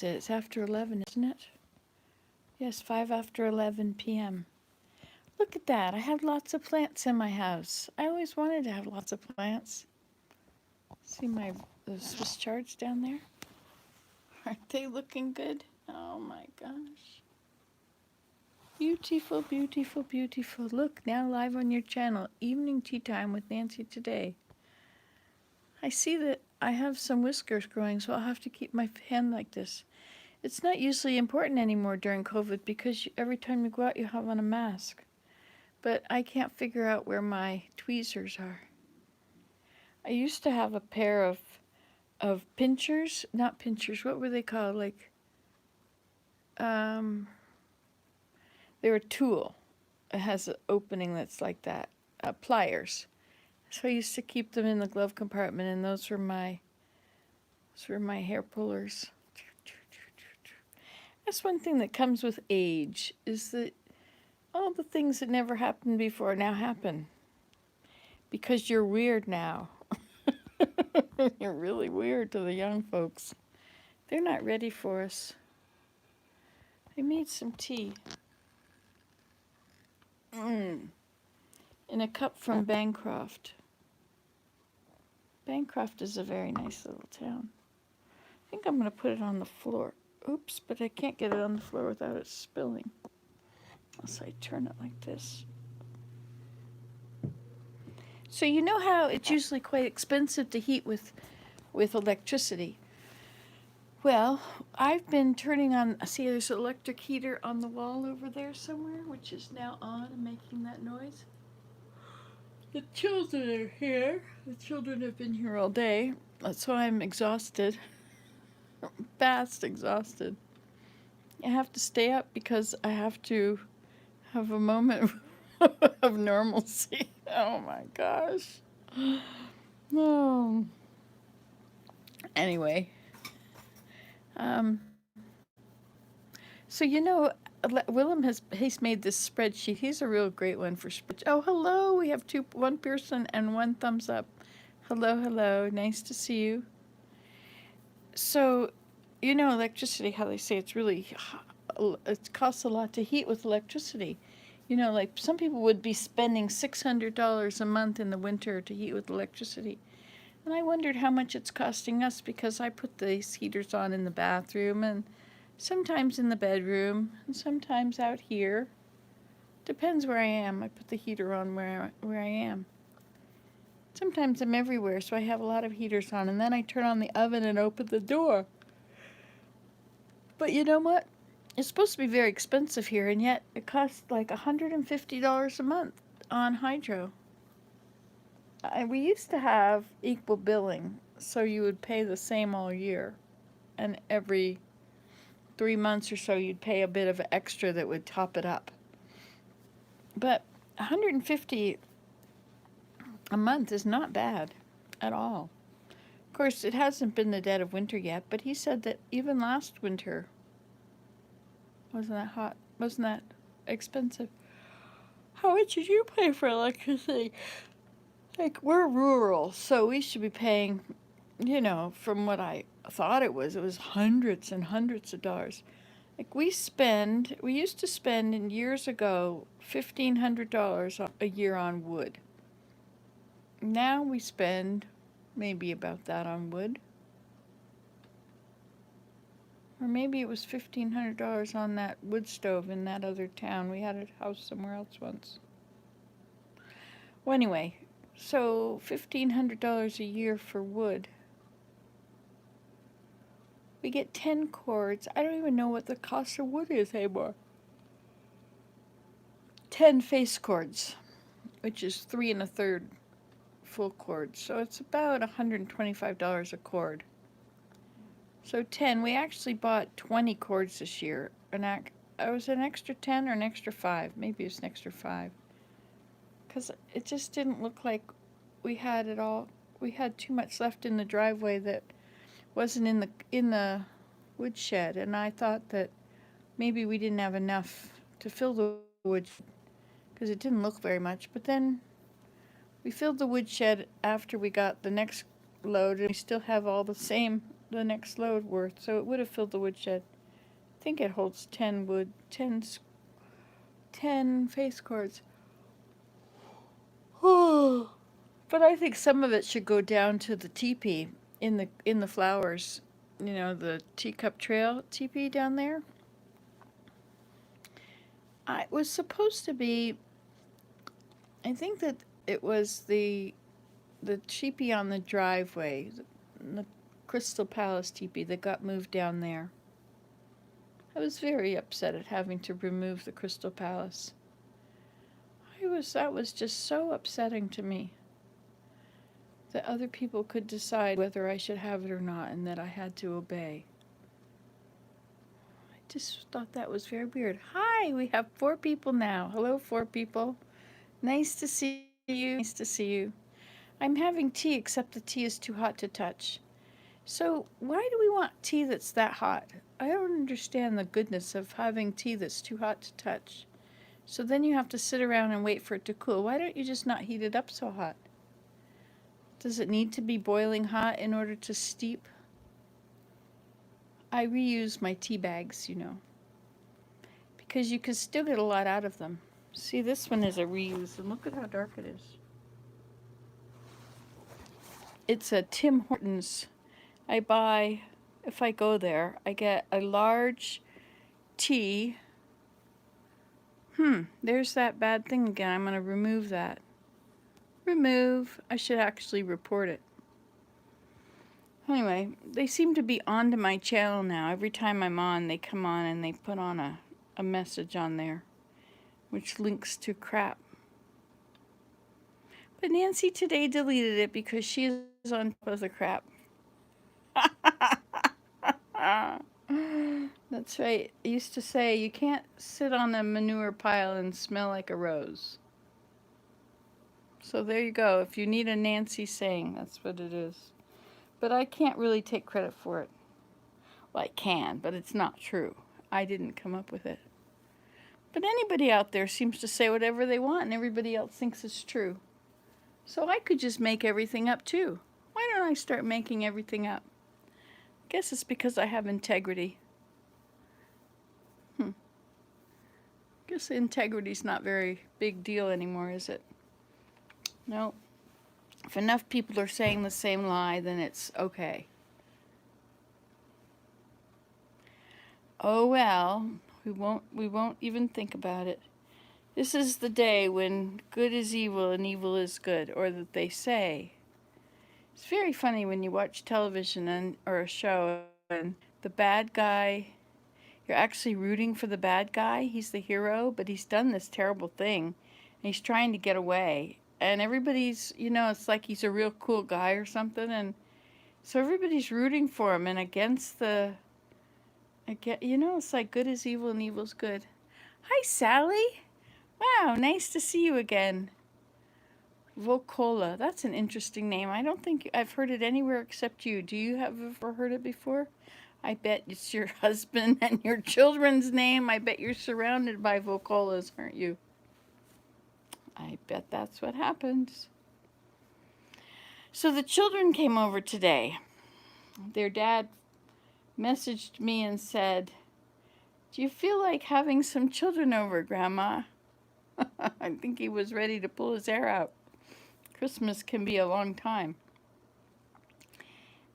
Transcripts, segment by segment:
It's after 11, isn't it? Yes, 5 after 11 p.m. Look at that. I have lots of plants in my house. I always wanted to have lots of plants. See the Swiss charts down there? Aren't they looking good? Oh my gosh. Beautiful, beautiful, beautiful. Look, now live on your channel. Evening tea time with Nancy today. I see that I have some whiskers growing, so I'll have to keep my hand like this. It's not usually important anymore during COVID because every time you go out you have on a mask. But I can't figure out where my tweezers are. I used to have a pair of pinchers, not pinchers, what were they called? Like, they were a tool. It has an opening that's like that. Pliers. So I used to keep them in the glove compartment, and those were my hair pullers. That's one thing that comes with age, is that all the things that never happened before now happen. Because you're weird now. You're really weird to the young folks. They're not ready for us. I made some tea. In a cup from Bancroft. Bancroft is a very nice little town. I think I'm going to put it on the floor. Oops, but I can't get it on the floor without it spilling. Unless I turn it like this. So you know how it's usually quite expensive to heat with electricity. Well, I've been turning on, see there's an electric heater on the wall over there somewhere, which is now on and making that noise. The children are here. The children have been here all day. That's why I'm exhausted. Fast exhausted. I have to stay up because I have to have a moment of normalcy. Oh my gosh. Oh. Anyway. So Willem he's made this spreadsheet. He's a real great one for spreadsheet. Oh, hello. We have one person and one thumbs up. Hello, hello. Nice to see you. So, electricity, how they say it costs a lot to heat with electricity. Like some people would be spending $600 a month in the winter to heat with electricity. And I wondered how much it's costing us because I put these heaters on in the bathroom and sometimes in the bedroom and sometimes out here. Depends where I am. I put the heater on where I am. Sometimes I'm everywhere, so I have a lot of heaters on, and then I turn on the oven and open the door. But you know what? It's supposed to be very expensive here, and yet it costs like $150 a month on hydro. We used to have equal billing, so you would pay the same all year, and every 3 months or so you'd pay a bit of extra that would top it up. But $150 a month is not bad at all. Of course, it hasn't been the dead of winter yet, but he said that even last winter wasn't that hot, wasn't that expensive. How much did you pay for electricity? Like, we're rural, so we should be paying, from what I thought it was hundreds and hundreds of dollars. Like, we used to spend in years ago $1,500 a year on wood. Now we spend maybe about that on wood. Or maybe it was $1,500 on that wood stove in that other town. We had a house somewhere else once. Well, anyway, so $1,500 a year for wood. We get 10 cords. I don't even know what the cost of wood is anymore. 10 face cords, which is 3 1/3 full cords. So it's about $125 a cord. So 10. We actually bought 20 cords this year. Was it an extra 10 or an extra 5? Maybe it was an extra 5. Because it just didn't look like we had it all. We had too much left in the driveway that wasn't in the woodshed, and I thought that maybe we didn't have enough to fill the woodshed because it didn't look very much. But then we filled the woodshed after we got the next load, and we still have all the same the next load worth, so it would have filled the woodshed. I think it holds 10 wood, 10 face cords. But I think some of it should go down to the teepee in the flowers. You know, the teacup trail teepee down there. I was supposed to be. I think that it was the teepee on the driveway, the Crystal Palace teepee that got moved down there. I was very upset at having to remove the Crystal Palace. That was just so upsetting to me that other people could decide whether I should have it or not and that I had to obey. I just thought that was very weird. Hi, we have 4 people now. Hello, 4 people. Nice to see you. Nice to see you. I'm having tea, except the tea is too hot to touch. So, why do we want tea that's that hot? I don't understand the goodness of having tea that's too hot to touch. So then you have to sit around and wait for it to cool. Why don't you just not heat it up so hot? Does it need to be boiling hot in order to steep? I reuse my tea bags, you know, because you can still get a lot out of them. See, this one is a reuse, and look at how dark it is. It's a Tim Hortons. I buy, if I go there, I get a large tea. There's that bad thing again. I'm going to remove that. Remove. I should actually report it. Anyway, they seem to be onto my channel now. Every time I'm on, they come on and they put on a message on there, which links to crap. But Nancy today deleted it because she is on top of the crap. That's right. I used to say you can't sit on a manure pile and smell like a rose. So there you go. If you need a Nancy saying, that's what it is. But I can't really take credit for it. Well, I can, but it's not true. I didn't come up with it. But anybody out there seems to say whatever they want and everybody else thinks it's true. So I could just make everything up too. Why don't I start making everything up? I guess it's because I have integrity. Guess integrity's not very big deal anymore, is it? No. If enough people are saying the same lie, then it's okay. Oh well, we won't even think about it. This is the day when good is evil and evil is good, or that they say. It's very funny when you watch television or a show and the bad guy, you're actually rooting for the bad guy. He's the hero, but he's done this terrible thing and he's trying to get away. And everybody's, it's like he's a real cool guy or something, and so everybody's rooting for him and against it's like good is evil and evil's good. Hi, Sally. Wow, nice to see you again. Vocola, that's an interesting name. I don't think I've heard it anywhere except you. Do you have ever heard it before? I bet it's your husband and your children's name. I bet you're surrounded by Vocolas, aren't you? I bet that's what happens. So the children came over today. Their dad messaged me and said, "Do you feel like having some children over, Grandma?" I think he was ready to pull his hair out. Christmas can be a long time.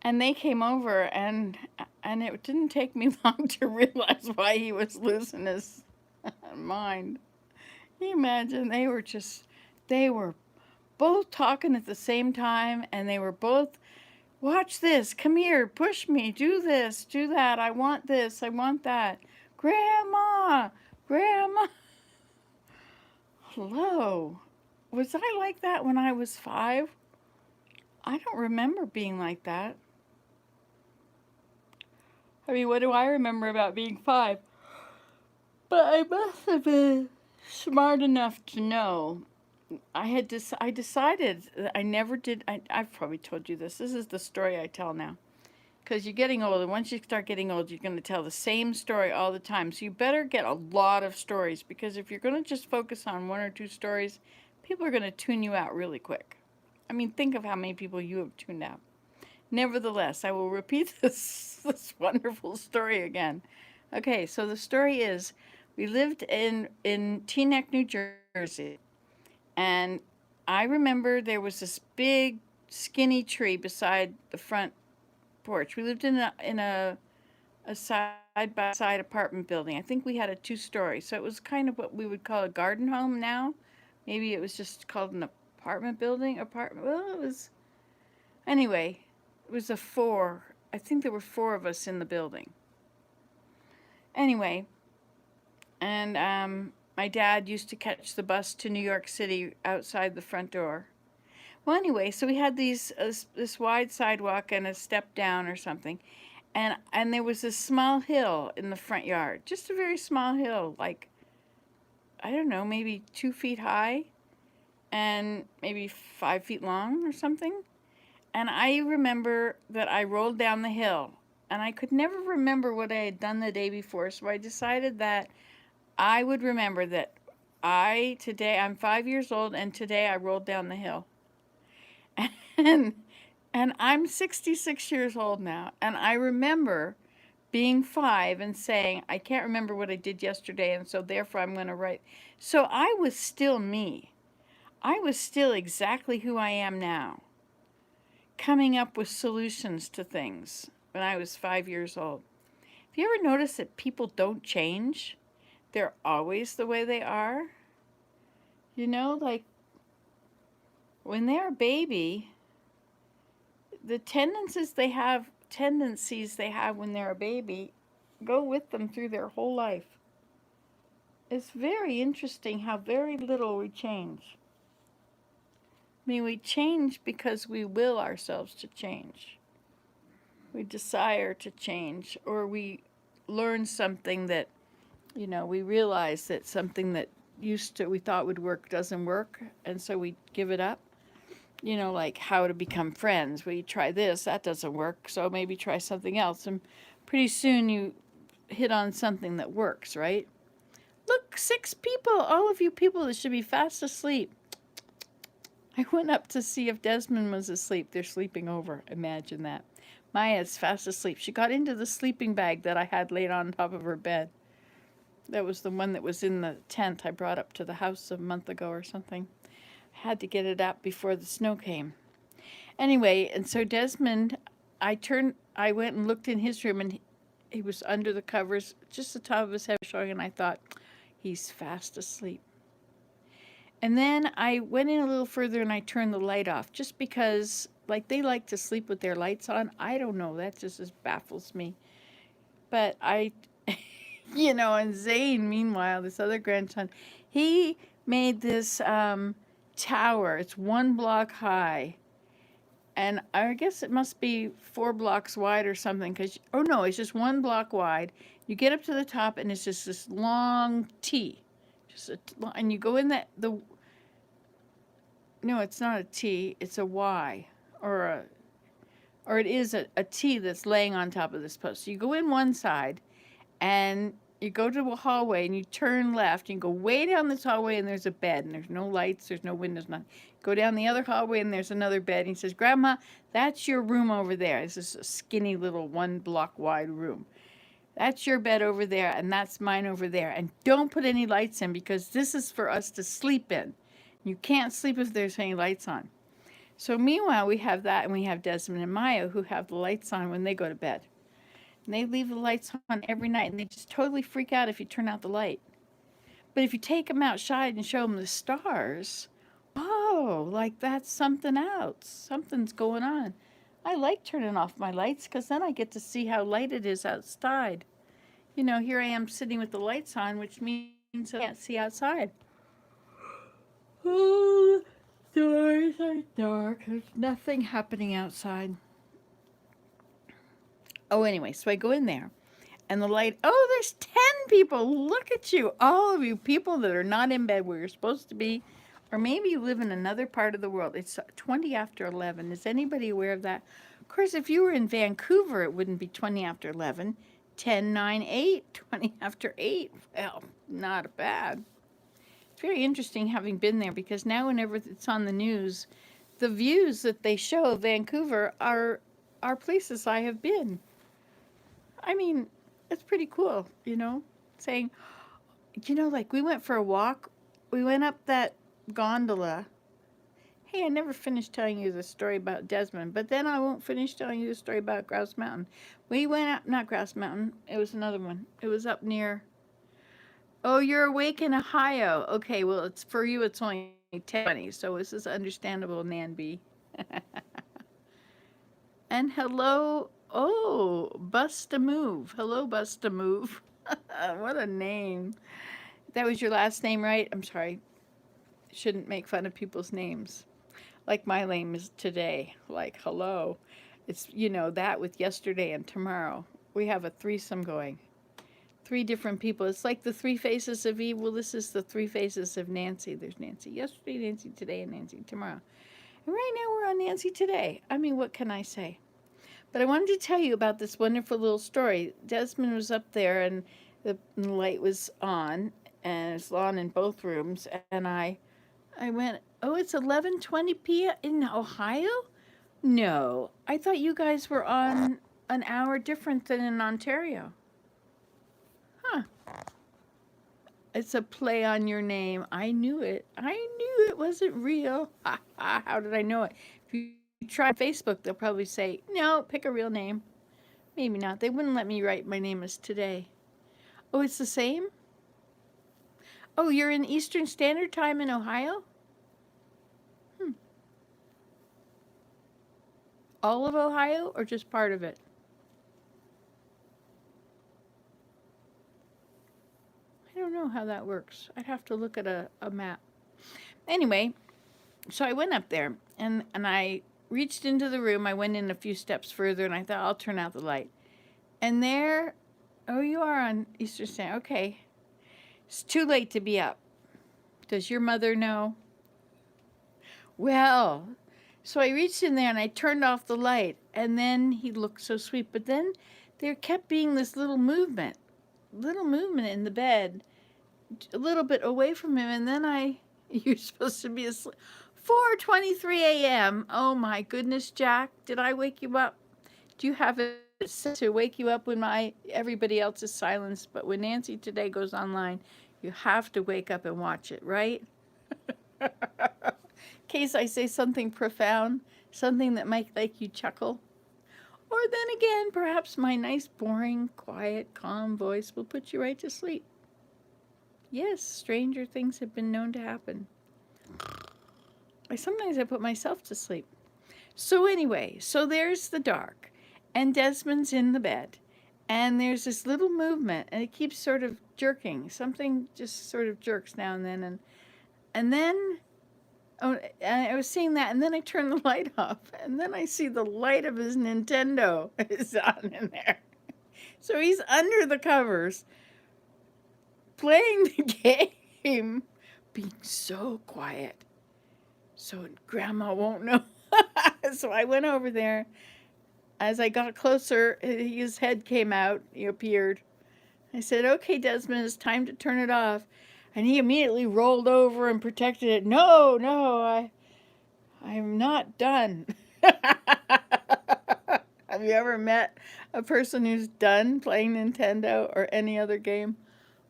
And they came over, and it didn't take me long to realize why he was losing his mind. Can you imagine? They were both talking at the same time, and they were both, watch this, come here, push me, do this, do that, I want this, I want that. Grandma, Grandma. Hello. Was I like that when I was 5? I don't remember being like that. I mean, what do I remember about being 5? But I must have been smart enough to know. I decided that I never did. I've probably told you this. This is the story I tell now. Because you're getting older. Once you start getting old, you're going to tell the same story all the time. So you better get a lot of stories. Because if you're going to just focus on 1 or 2 stories, people are going to tune you out really quick. I mean, think of how many people you have tuned out. Nevertheless, I will repeat this wonderful story again. Okay, so the story is we lived in Teaneck, New Jersey, and I remember there was this big skinny tree beside the front porch. We lived in a side by side apartment building. I think we had a two-story, so it was kind of what we would call a garden home now. Maybe it was just called an apartment building. Apartment. Well, it was anyway. It was a four. I think there were four of us in the building. Anyway, and my dad used to catch the bus to New York City outside the front door. Well, anyway, so we had this wide sidewalk and a step down or something, and there was this small hill in the front yard, just a very small hill, like I don't know, maybe 2 feet high and maybe 5 feet long or something. And I remember that I rolled down the hill, and I could never remember what I had done the day before, so I decided that I would remember that I'm 5 years old, and today I rolled down the hill. And and I'm 66 years old now, and I remember being five and saying, I can't remember what I did yesterday, and so therefore I'm going to write. So I was still me. I was still exactly who I am now, coming up with solutions to things when I was 5 years old. Have you ever noticed that people don't change? They're always the way they are. Like when they're a baby, the tendencies they have when they're a baby go with them through their whole life. It's very interesting how very little we change. I mean, we change because we will ourselves to change. We desire to change, or we learn something that, we realize that something that we thought would work doesn't work, and so we give it up. Like how to become friends. Well, you try this, that doesn't work, so maybe try something else. And pretty soon you hit on something that works, right? Look, 6 people, all of you people that should be fast asleep. I went up to see if Desmond was asleep. They're sleeping over. Imagine that. Maya's fast asleep. She got into the sleeping bag that I had laid on top of her bed. That was the one that was in the tent I brought up to the house a month ago or something. I had to get it up before the snow came. Anyway, and so Desmond, I went and looked in his room, and he was under the covers, just the top of his head showing, and I thought, he's fast asleep. And then I went in a little further and I turned the light off, just because, like, they like to sleep with their lights on. I don't know, that just baffles me. But and Zane, meanwhile, this other grandson, he made this tower. It's 1 block high. And I guess it must be 4 blocks wide or something. Oh no, it's just 1 block wide. You get up to the top, and it's just this long T. And you go in no, it's not a T, it's a Y. Or it is a T that's laying on top of this post. So you go in one side, and you go to a hallway, and you turn left, and you go way down this hallway, and there's a bed, and there's no lights, there's no windows, nothing. Go down the other hallway, and there's another bed. And he says, Grandma, that's your room over there. This is a skinny little 1 block wide room. That's your bed over there, and that's mine over there. And don't put any lights in, because this is for us to sleep in. You can't sleep if there's any lights on. So meanwhile, we have that, and we have Desmond and Maya, who have the lights on when they go to bed. And they leave the lights on every night, and they just totally freak out if you turn out the light. But if you take them outside and show them the stars, oh, like that's something else. Something's going on. I like turning off my lights, because then I get to see how light it is outside. Here I am sitting with the lights on, which means I can't see outside. Oh, the doors are dark. There's nothing happening outside. Oh, anyway, so I go in there, and the light, oh, there's 10 people. Look at you. All of you people that are not in bed where you're supposed to be, or maybe you live in another part of the world. It's 20 after 11. Is anybody aware of that? Of course, if you were in Vancouver, it wouldn't be 20 after 11. 10, 9, 8, 20 after 8. Well, not bad. It's very interesting having been there, because now whenever it's on the news, the views that they show of Vancouver are are places I have been. I mean, it's pretty cool, saying, like we went for a walk. We went up that gondola. Hey, I never finished telling you the story about Desmond, but then I won't finish telling you the story about Grouse Mountain. We went up, not Grouse Mountain, it was another one. It was up near, oh, you're awake in Ohio. Okay, well, it's for you, it's only 10:20, so this is understandable, Nanby. And hello, oh, Bust a Move. Hello, Bust a Move. What a name. That was your last name, right? I'm sorry. Shouldn't make fun of people's names. Like my name is today. Like, hello. It's, that with yesterday and tomorrow. We have a threesome going. Three different people. It's like the three faces of Eve. Well, this is the three faces of Nancy. There's Nancy yesterday, Nancy today, and Nancy tomorrow. And right now we're on Nancy today. I mean, what can I say? But I wanted to tell you about this wonderful little story. Desmond was up there and the light was on and it's on in both rooms. And I went, oh, it's 11:20 p.m. in Ohio? No, I thought you guys were on an hour different than in Ontario. Huh. It's a play on your name. I knew it. I knew it wasn't real. Ha ha. How did I know it? If you try Facebook, they'll probably say, no, pick a real name. Maybe not. They wouldn't let me write my name as today. Oh, it's the same? Oh, you're in Eastern Standard Time in Ohio? Hmm. All of Ohio or just part of it? I don't know how that works. I'd have to look at a map. Anyway, so I went up there and I reached into the room. I went in a few steps further and I thought, I'll turn out the light. And there, oh, you are on Eastern Standard. Okay. It's too late to be up. Does your mother know? Well, so I reached in there and I turned off the light. And then he looked so sweet. But then there kept being this little movement in the bed, a little bit away from him. And then you're supposed to be asleep. 4:23 a.m. Oh my goodness, Jack. Did I wake you up? Do you have it set to wake you up when everybody else is silenced? But when Nancy today goes online, you have to wake up and watch it, right? In case I say something profound, something that might make you chuckle. Or then again, perhaps my nice, boring, quiet, calm voice will put you right to sleep. Yes, stranger things have been known to happen. Sometimes I put myself to sleep. So anyway, so there's the dark, and Desmond's in the bed, and there's this little movement, and it keeps sort of jerking. Something just sort of jerks now and then, and then I was seeing that, and then I turn the light off, and then I see the light of his Nintendo is on in there. So he's under the covers, playing the game, being so quiet, so Grandma won't know. So I went over there. As I got closer, his head came out. He appeared. I said, okay, Desmond, it's time to turn it off. And he immediately rolled over and protected it. No, I'm not done. Have you ever met a person who's done playing Nintendo or any other game?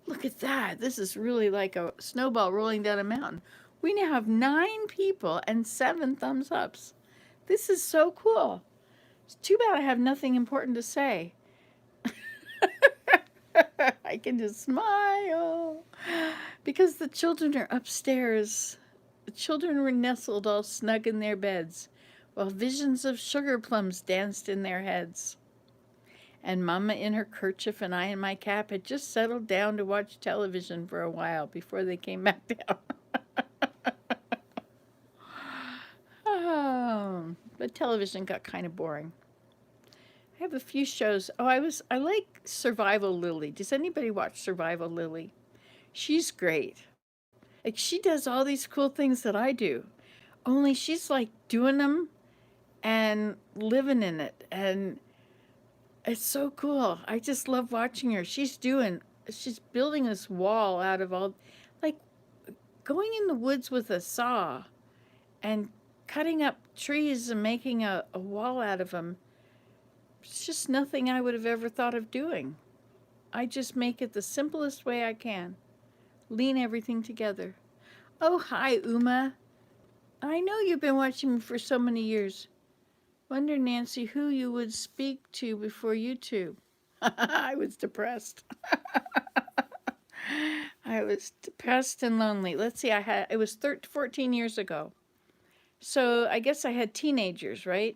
Look at that. This is really like a snowball rolling down a mountain. We now have 9 people and 7 thumbs ups. This is so cool. It's too bad I have nothing important to say. I can just smile because the children are upstairs. The children were nestled all snug in their beds while visions of sugar plums danced in their heads. And Mama in her kerchief and I in my cap had just settled down to watch television for a while before they came back down. Oh, but television got kind of boring. I have a few shows. Oh, I like Survival Lily. Does anybody watch Survival Lily? She's great. Like she does all these cool things that I do. Only she's like doing them and living in it, and it's so cool. I just love watching her. She's building this wall out of all, like going in the woods with a saw and cutting up trees and making a wall out of them. It's just nothing I would have ever thought of doing. I just make it the simplest way I can. Lean everything together. Oh, hi, Uma. I know you've been watching me for so many years. Wonder, Nancy, who you would speak to before YouTube. I was depressed. I was depressed and lonely. Let's see, it was 14 years ago. So I guess I had teenagers, right?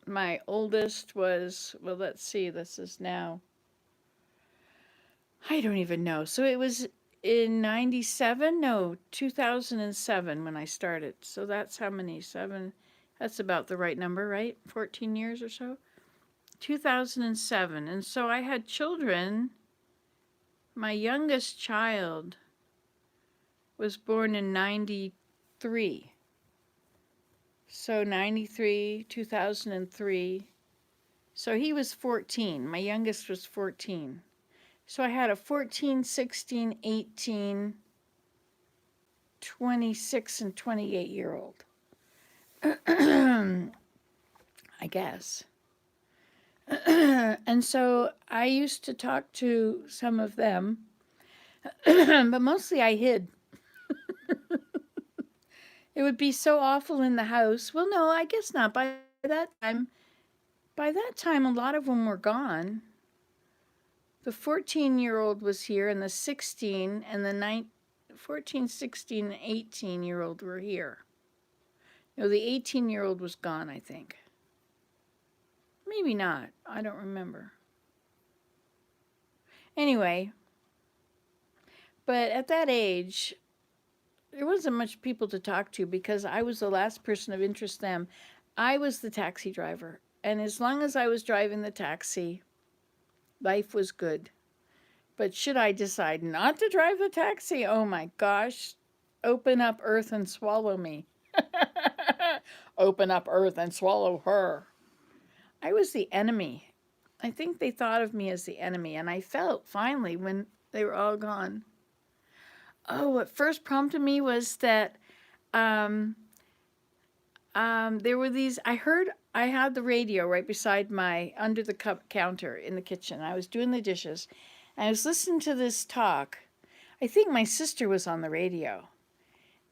My oldest was, well, let's see, this is now, I don't even know. So it was in 97? No, 2007 when I started. So that's how many? Seven? That's about the right number, right? 14 years or so? 2007. And so I had children. My youngest child was born in 93. So 93, 2003. So he was 14. My youngest was 14. So I had a 14, 16, 18, 26, and 28-year-old. I guess. And so I used to talk to some of them, but mostly I hid. It would be so awful in the house. Well, no, I guess not. By that time, a lot of them were gone. The 14-year-old was here, and the 16 and the 14, 16, and 18-year-old were here. No, the 18-year-old was gone, I think. Maybe not. I don't remember. Anyway, but at that age, there wasn't much people to talk to because I was the last person of interest to them. I was the taxi driver. And as long as I was driving the taxi, life was good. But should I decide not to drive the taxi, oh my gosh, open up earth and swallow me. Open up earth and swallow her. I was the enemy. I think they thought of me as the enemy, and I felt finally when they were all gone. Oh, what first prompted me was that there were these. I had the radio right beside my under the cup counter in the kitchen. I was doing the dishes, and I was listening to this talk. I think my sister was on the radio,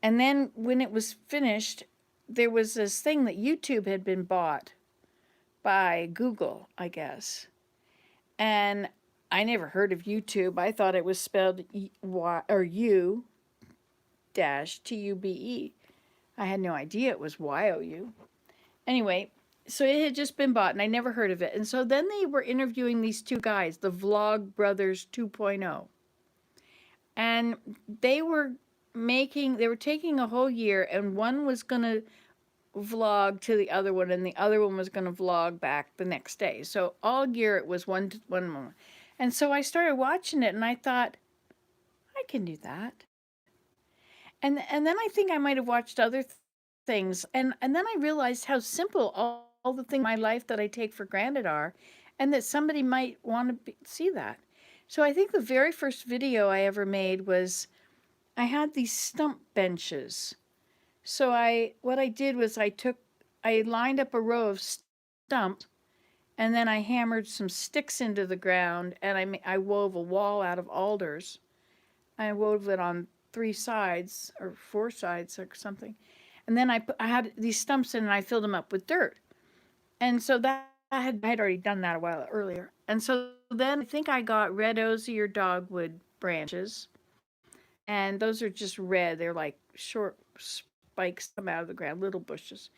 and then when it was finished, there was this thing that YouTube had been bought by Google, I guess, and I never heard of YouTube. I thought it was spelled U dash TUBE. I had no idea it was YOU. Anyway, so it had just been bought and I never heard of it. And so then they were interviewing these two guys, the Vlog Brothers 2.0. And they were taking a whole year, and one was going to vlog to the other one and the other one was going to vlog back the next day. So all year it was one moment. And so I started watching it and I thought, I can do that. And then I think I might have watched other things, and then I realized how simple all the things in my life that I take for granted are, and that somebody might want to see that. So I think the very first video I ever made was I had these stump benches. So what I did was I lined up a row of stumps, and then I hammered some sticks into the ground, and I wove a wall out of alders. I wove it on 3 sides or 4 sides or something. And then I had these stumps in and I filled them up with dirt. And so that I had already done that a while earlier. And so then I think I got red osier or dogwood branches. And those are just red. They're like short spikes come out of the ground, little bushes.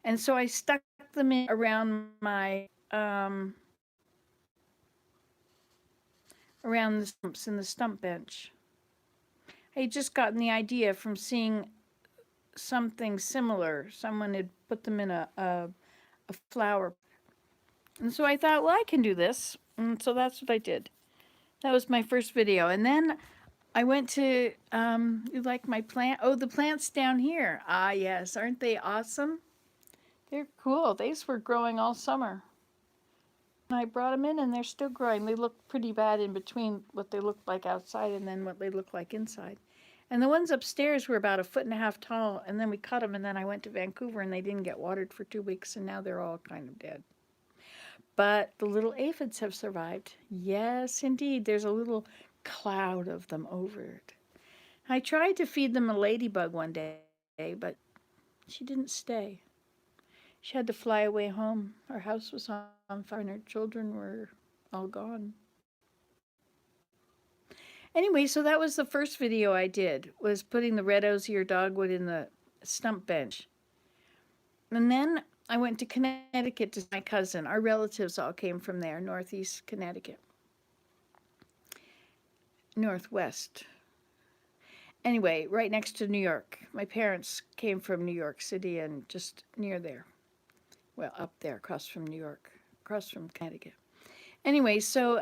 And so I stuck them in around around the stumps in the stump bench. I had just gotten the idea from seeing something similar. Someone had put them in a flower. And so I thought, well, I can do this. And so that's what I did. That was my first video. And then I went to, you like my plant? Oh, the plants down here. Ah, yes. Aren't they awesome? They're cool. These were growing all summer. I brought them in and they're still growing. They look pretty bad in between what they looked like outside and then what they look like inside. And the ones upstairs were about 1.5 feet tall, and then we cut them, and then I went to Vancouver, and they didn't get watered for 2 weeks, and now they're all kind of dead. But the little aphids have survived. Yes, indeed. There's a little cloud of them over it. I tried to feed them a ladybug one day, but she didn't stay. She had to fly away home. Our house was on fire and her children were all gone. Anyway, so that was the first video I did, was putting the red osier dogwood in the stump bench. And then I went to Connecticut to see my cousin. Our relatives all came from there, northeast Connecticut. Northwest. Anyway, right next to New York. My parents came from New York City and just near there. Well, up there, across from New York, across from Connecticut. Anyway, so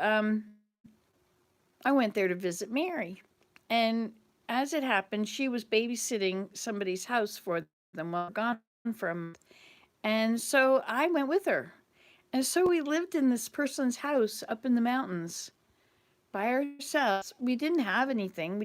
I went there to visit Mary. And as it happened, she was babysitting somebody's house for them while they were gone for a month. And so I went with her. And so we lived in this person's house up in the mountains by ourselves. We didn't have anything.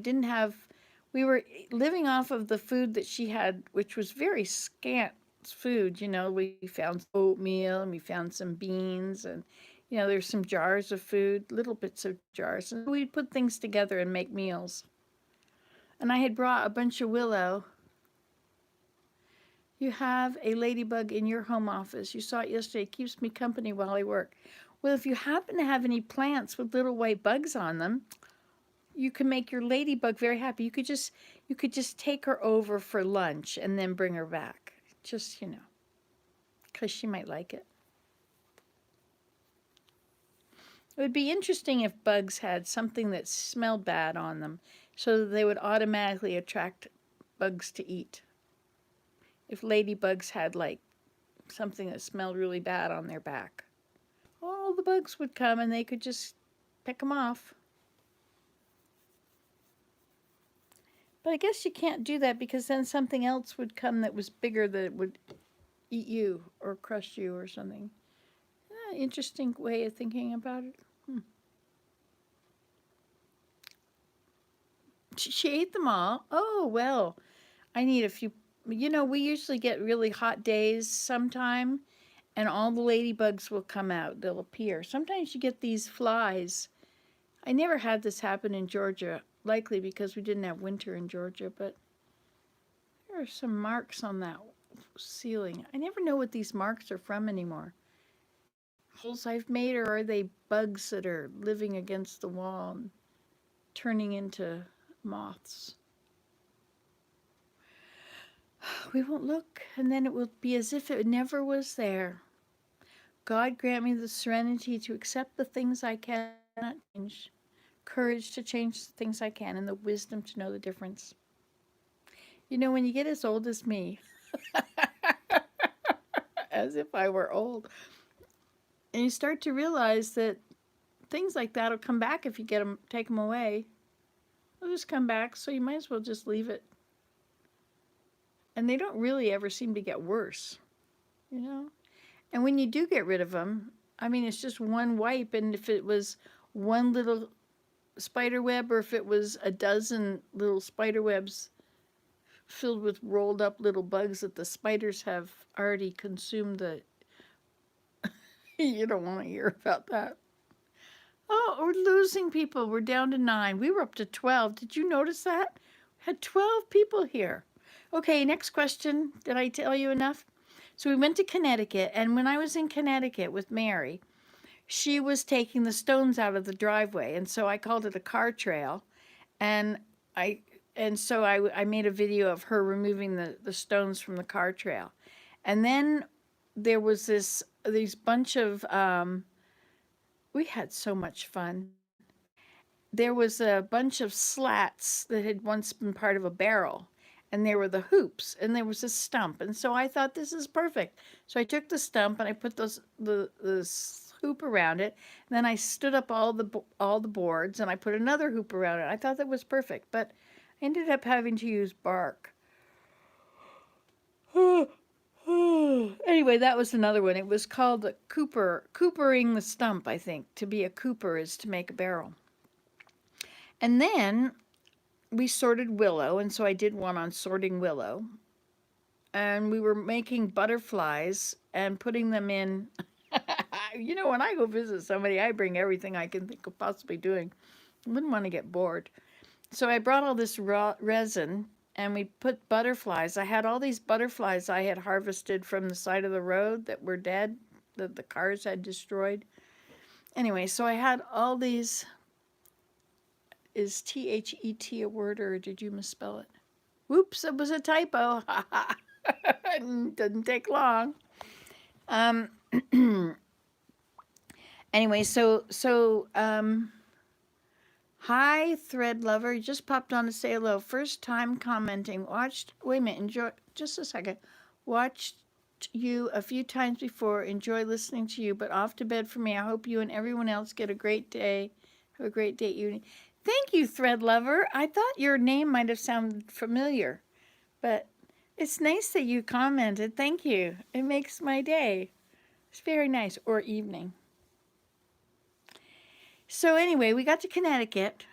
We were living off of the food that she had, which was very scant food. You know, we found oatmeal and we found some beans and, there's some jars of food, little bits of jars. And we'd put things together and make meals. And I had brought a bunch of willow. You have a ladybug in your home office. You saw it yesterday. It keeps me company while I work. Well, if you happen to have any plants with little white bugs on them, you can make your ladybug very happy. You could just take her over for lunch and then bring her back. Just, because she might like it. It would be interesting if bugs had something that smelled bad on them so that they would automatically attract bugs to eat. If ladybugs had like something that smelled really bad on their back, all the bugs would come and they could just pick them off. But I guess you can't do that because then something else would come that was bigger that would eat you or crush you or something. Interesting way of thinking about it. She ate them all. Oh, well, I need a few. We usually get really hot days sometime, and all the ladybugs will come out. They'll appear. Sometimes you get these flies. I never had this happen in Georgia, likely because we didn't have winter in Georgia, but there are some marks on that ceiling. I never know what these marks are from anymore. Holes I've made, or are they bugs that are living against the wall and turning into moths? We won't look, and then it will be as if it never was there. God grant me the serenity to accept the things I cannot change, courage to change the things I can, and the wisdom to know the difference. When you get as old as me, as if I were old, and you start to realize that things like that will come back if you take them away. They'll just come back, so you might as well just leave it. And they don't really ever seem to get worse, And when you do get rid of them, I mean, it's just one wipe, and if it was one little spider web or if it was a dozen little spider webs filled with rolled up little bugs that the spiders have already consumed, you don't want to hear about that. Oh, we're losing people. We're down to 9. We were up to 12. Did you notice that? We had 12 people here. Okay, next question. Did I tell you enough? So we went to Connecticut, and when I was in Connecticut with Mary, she was taking the stones out of the driveway, and so I called it a car trail, and I made a video of her removing the stones from the car trail. And then there was these bunch of we had so much fun. There was a bunch of slats that had once been part of a barrel, and there were the hoops, and there was a stump. And so I thought, this is perfect. So I took the stump and I put the hoop around it. And then I stood up all the boards and I put another hoop around it. I thought that was perfect, but I ended up having to use bark. Anyway, that was another one. It was called coopering the stump, I think. To be a cooper is to make a barrel. And then we sorted willow, and so I did one on sorting willow. And we were making butterflies and putting them in. You know, when I go visit somebody, I bring everything I can think of possibly doing. I wouldn't want to get bored. So I brought all this raw resin and we put butterflies. I had all these butterflies I had harvested from the side of the road that were dead, that the cars had destroyed. Anyway, so I had all these. Is THET a word or did you misspell it? Whoops, it was a typo. Didn't take long. Um, anyway, hi, thread lover. You just popped on to say hello. First time commenting. Watched, wait a minute, enjoy, just a second. Watched you a few times before. Enjoy listening to you, but off to bed for me. I hope you and everyone else get a great day. Have a great day, evening. Thank you, thread lover. I thought your name might have sounded familiar, but it's nice that you commented. Thank you. It makes my day. It's very nice. Or evening. So anyway, we got to Connecticut.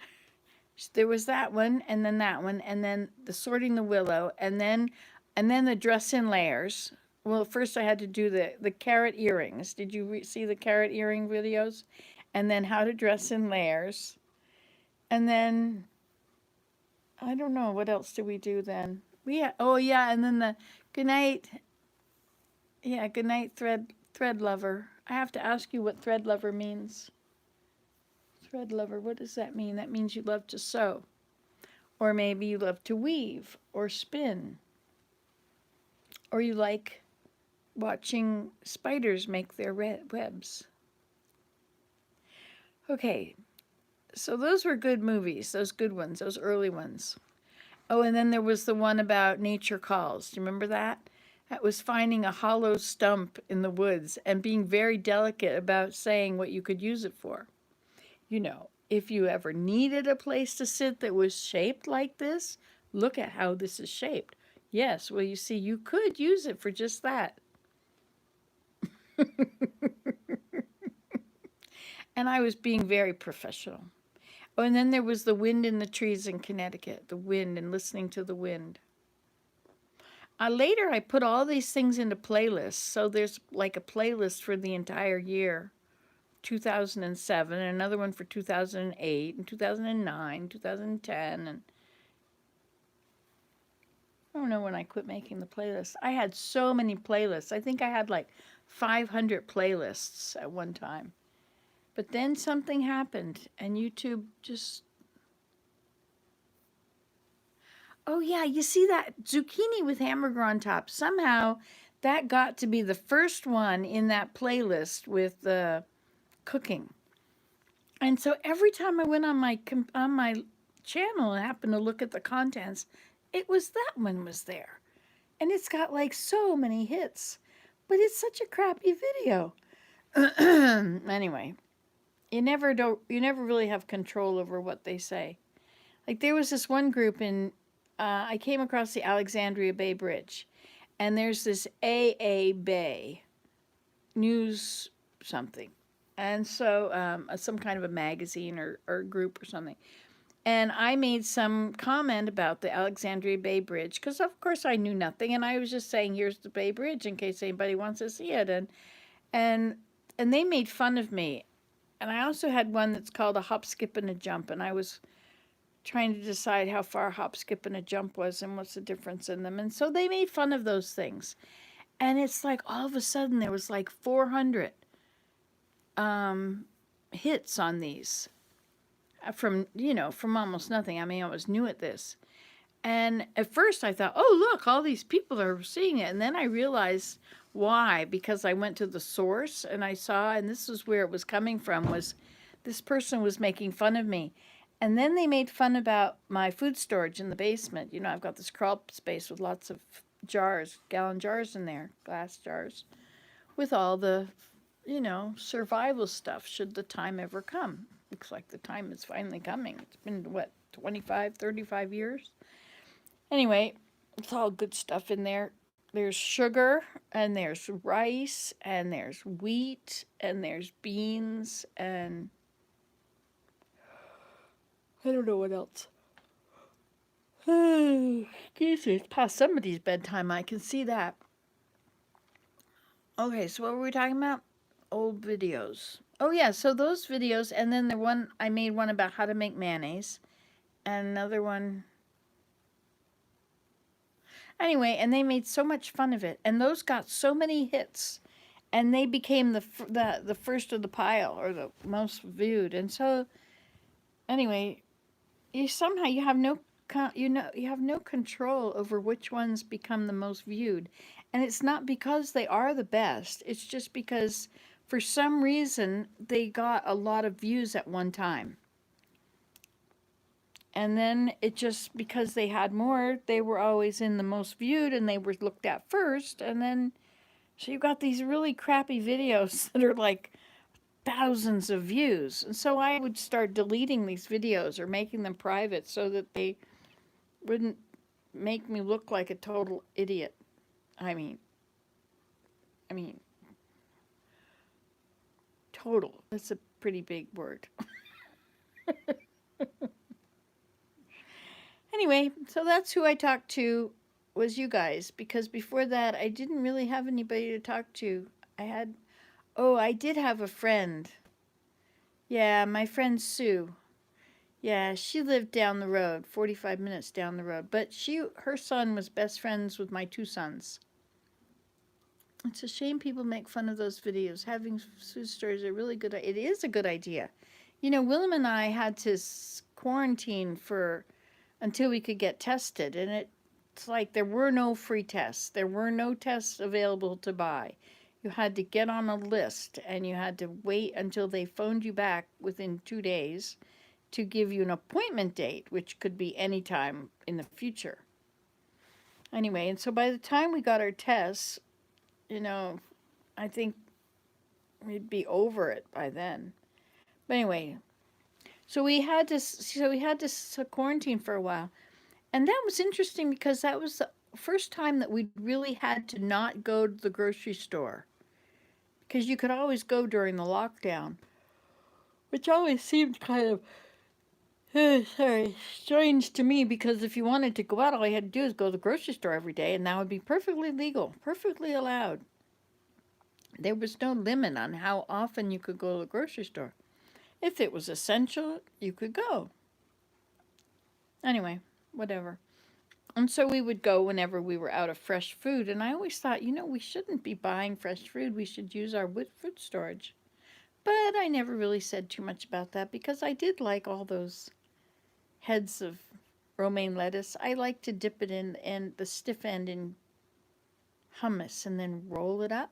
There was that one, and then the sorting the willow, and then the dress in layers. Well, first I had to do the carrot earrings. Did you see the carrot earring videos? And then how to dress in layers. And then I don't know what else did we do then. Oh yeah, and then the good night. Yeah, good night thread lover. I have to ask you what thread lover means. Thread lover, what does that mean? That means you love to sew. Or maybe you love to weave or spin. Or you like watching spiders make their webs. Okay, so those were good movies, those good ones, those early ones. Oh, and then there was the one about nature calls. Do you remember that? That was finding a hollow stump in the woods and being very delicate about saying what you could use it for. You know, if you ever needed a place to sit that was shaped like this, look at how this is shaped. Yes, well, you see, you could use it for just that. And I was being very professional. Oh, and then there was the wind in the trees in Connecticut, the wind and listening to the wind. Later, I put all these things into playlists. So there's like a playlist for the entire year, 2007, and another one for 2008, and 2009, 2010, and I don't know when I quit making the playlists. I had so many playlists. I think I had like 500 playlists at one time. But then something happened, and YouTube just... Oh yeah, you see that zucchini with hamburger on top? Somehow that got to be the first one in that playlist with the cooking. And so every time I went on my channel and happened to look at the contents, it was that one was there. And it's got like so many hits, but it's such a crappy video. Anyway, you never really have control over what they say. Like there was this one group in I came across the Alexandria Bay Bridge, and there's this AA Bay news something, and so some kind of a magazine or group or something. And I made some comment about the Alexandria Bay Bridge because, of course, I knew nothing, and I was just saying, "Here's the Bay Bridge in case anybody wants to see it." And they made fun of me. And I also had one that's called a hop, skip, and a jump, and I was trying to decide how far a hop, skip, and a jump was and what's the difference in them. And so they made fun of those things. And it's like all of a sudden there was like 400 hits on these from almost nothing. I mean, I was new at this. And at first I thought, oh, look, all these people are seeing it. And then I realized why, because I went to the source and I saw, and this is where it was coming from, was this person was making fun of me. And then they made fun about my food storage in the basement. You know, I've got this crawl space with lots of jars, gallon jars in there, glass jars, with all the, survival stuff should the time ever come. Looks like the time is finally coming. It's been, 25, 35 years? Anyway, it's all good stuff in there. There's sugar, and there's rice, and there's wheat, and there's beans, and I don't know what else. Excuse me, it's past somebody's bedtime. I can see that. Okay, so what were we talking about? old videos. Oh yeah, so those videos, and then the one I made one about how to make mayonnaise, and another one. Anyway, and they made so much fun of it, and those got so many hits, and they became the first of the pile or the most viewed. And so anyway, you have no you have no control over which ones become the most viewed, and it's not because they are the best. It's just because for some reason they got a lot of views at one time. And then it just because they had more, they were always in the most viewed and they were looked at first. And then, so you've got these really crappy videos that are like thousands of views. And so I would start deleting these videos or making them private so that they wouldn't make me look like a total idiot. I mean, I mean, total. That's a pretty big word. Anyway, so that's who I talked to was you guys because before that I didn't really have anybody to talk to. I had I did have a friend. Yeah, my friend Sue. Yeah, she lived down the road, 45 minutes down the road, but her son was best friends with my two sons. It's a shame people make fun of those videos. Having Sue stories are really good. It is a good idea. You know, Willem and I had to quarantine for until we could get tested. And it's like there were no free tests. There were no tests available to buy. You had to get on a list and you had to wait until they phoned you back within 2 days to give you an appointment date, which could be any time in the future. Anyway, and so by the time we got our tests, you know, I think we'd be over it by then. But anyway, so we had to quarantine for a while. And that was interesting because that was the first time that we really had to not go to the grocery store. Because you could always go during the lockdown, which always seemed kind of, strange to me because if you wanted to go out, all you had to do is go to the grocery store every day, and that would be perfectly legal, perfectly allowed. There was no limit on how often you could go to the grocery store. If it was essential, you could go. Anyway, whatever. And so we would go whenever we were out of fresh food. And I always thought, we shouldn't be buying fresh food. We should use our food storage. But I never really said too much about that because I did like all those heads of romaine lettuce. I like to dip it in the stiff end in hummus and then roll it up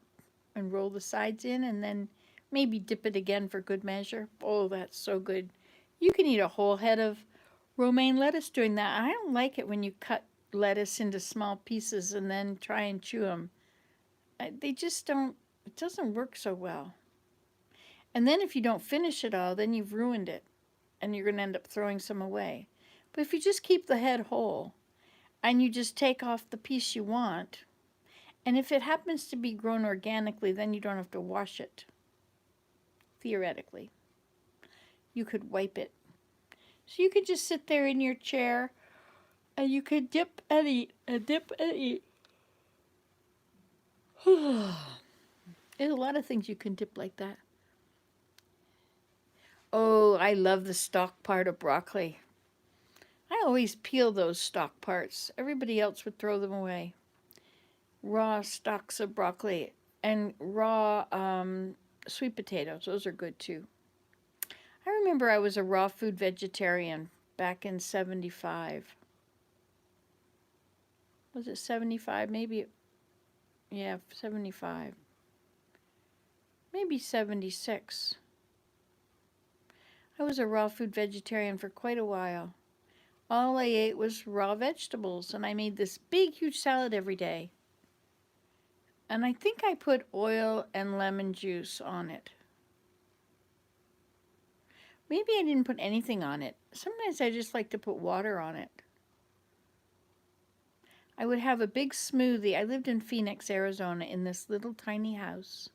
and roll the sides in and then maybe dip it again for good measure. Oh, that's so good. You can eat a whole head of romaine lettuce doing that. I don't like it when you cut lettuce into small pieces and then try and chew them. They just don't, it doesn't work so well. And then if you don't finish it all, then you've ruined it and you're going to end up throwing some away. But if you just keep the head whole and you just take off the piece you want, and if it happens to be grown organically, then you don't have to wash it. Theoretically, you could wipe it. So you could just sit there in your chair and you could dip and eat and dip and eat. There's a lot of things you can dip like that. Oh, I love the stalk part of broccoli. I always peel those stalk parts. Everybody else would throw them away. Raw stalks of broccoli and raw sweet potatoes. Those are good too. I remember I was a raw food vegetarian back in 75. Was it 75? Maybe, yeah, 75. Maybe 76. I was a raw food vegetarian for quite a while. All I ate was raw vegetables, and I made this big, huge salad every day. And I think I put oil and lemon juice on it. Maybe I didn't put anything on it. Sometimes I just like to put water on it. I would have a big smoothie. I lived in Phoenix, Arizona, in this little tiny house.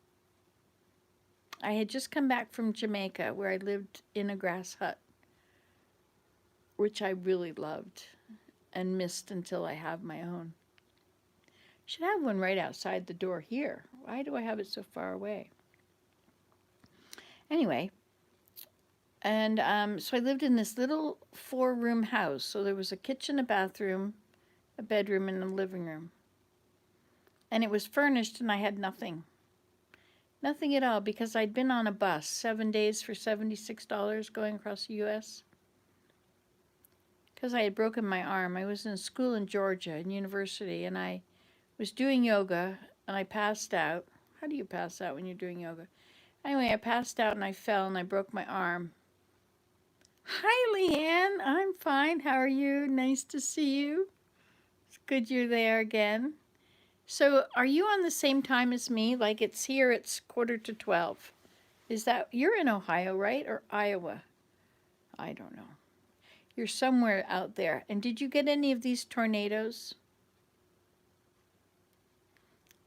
I had just come back from Jamaica, where I lived in a grass hut, which I really loved and missed until I have my own. Should have one right outside the door here. Why do I have it so far away? Anyway, and so I lived in this little 4-room house. So there was a kitchen, a bathroom, a bedroom, and a living room. And it was furnished, and I had nothing. Nothing at all, because I'd been on a bus 7 days for $76 going across the U.S. Because I had broken my arm. I was in school in Georgia, in university, and I was doing yoga, and I passed out. How do you pass out when you're doing yoga? Anyway, I passed out, and I fell, and I broke my arm. Hi, Leanne. I'm fine. How are you? Nice to see you. It's good you're there again. So, are you on the same time as me? Like it's here, it's 11:45. Is that, you're in Ohio, right? Or Iowa? I don't know. You're somewhere out there. And did you get any of these tornadoes?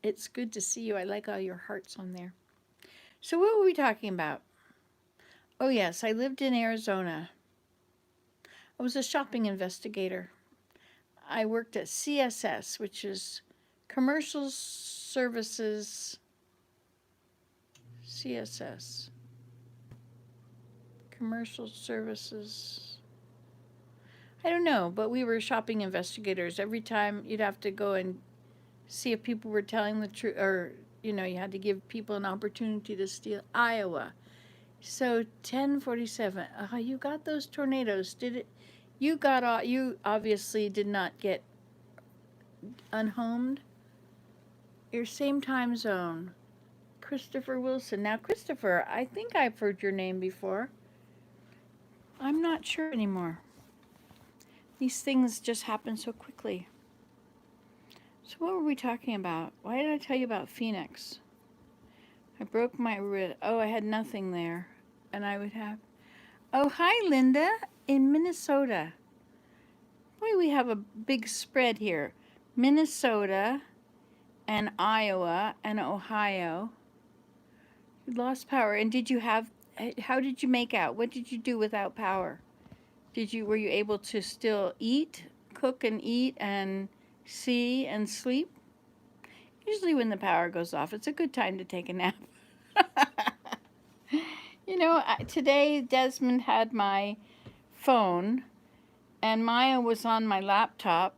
It's good to see you. I like all your hearts on there. So, what were we talking about? Oh, yes, I lived in Arizona. I was a shopping investigator. I worked at CSS, which is Commercial Services. CSS. Commercial Services. I don't know, but we were shopping investigators. Every time you'd have to go and see if people were telling the truth, or, you had to give people an opportunity to steal. Iowa. So 1047. You got those tornadoes. Did it? You obviously did not get unhomed. Your same time zone. Christopher Wilson. Now, Christopher, I think I've heard your name before. I'm not sure anymore. These things just happen so quickly. So what were we talking about? Why did I tell you about Phoenix? I broke my wrist. Oh, I had nothing there. And I would have... Oh, hi, Linda, in Minnesota. Boy, we have a big spread here. Minnesota and Iowa and Ohio. You lost power. And how did you make out? What did you do without power? Were you able to still cook and eat and see and sleep? Usually when the power goes off, it's a good time to take a nap. Today Desmond had my phone and Maya was on my laptop.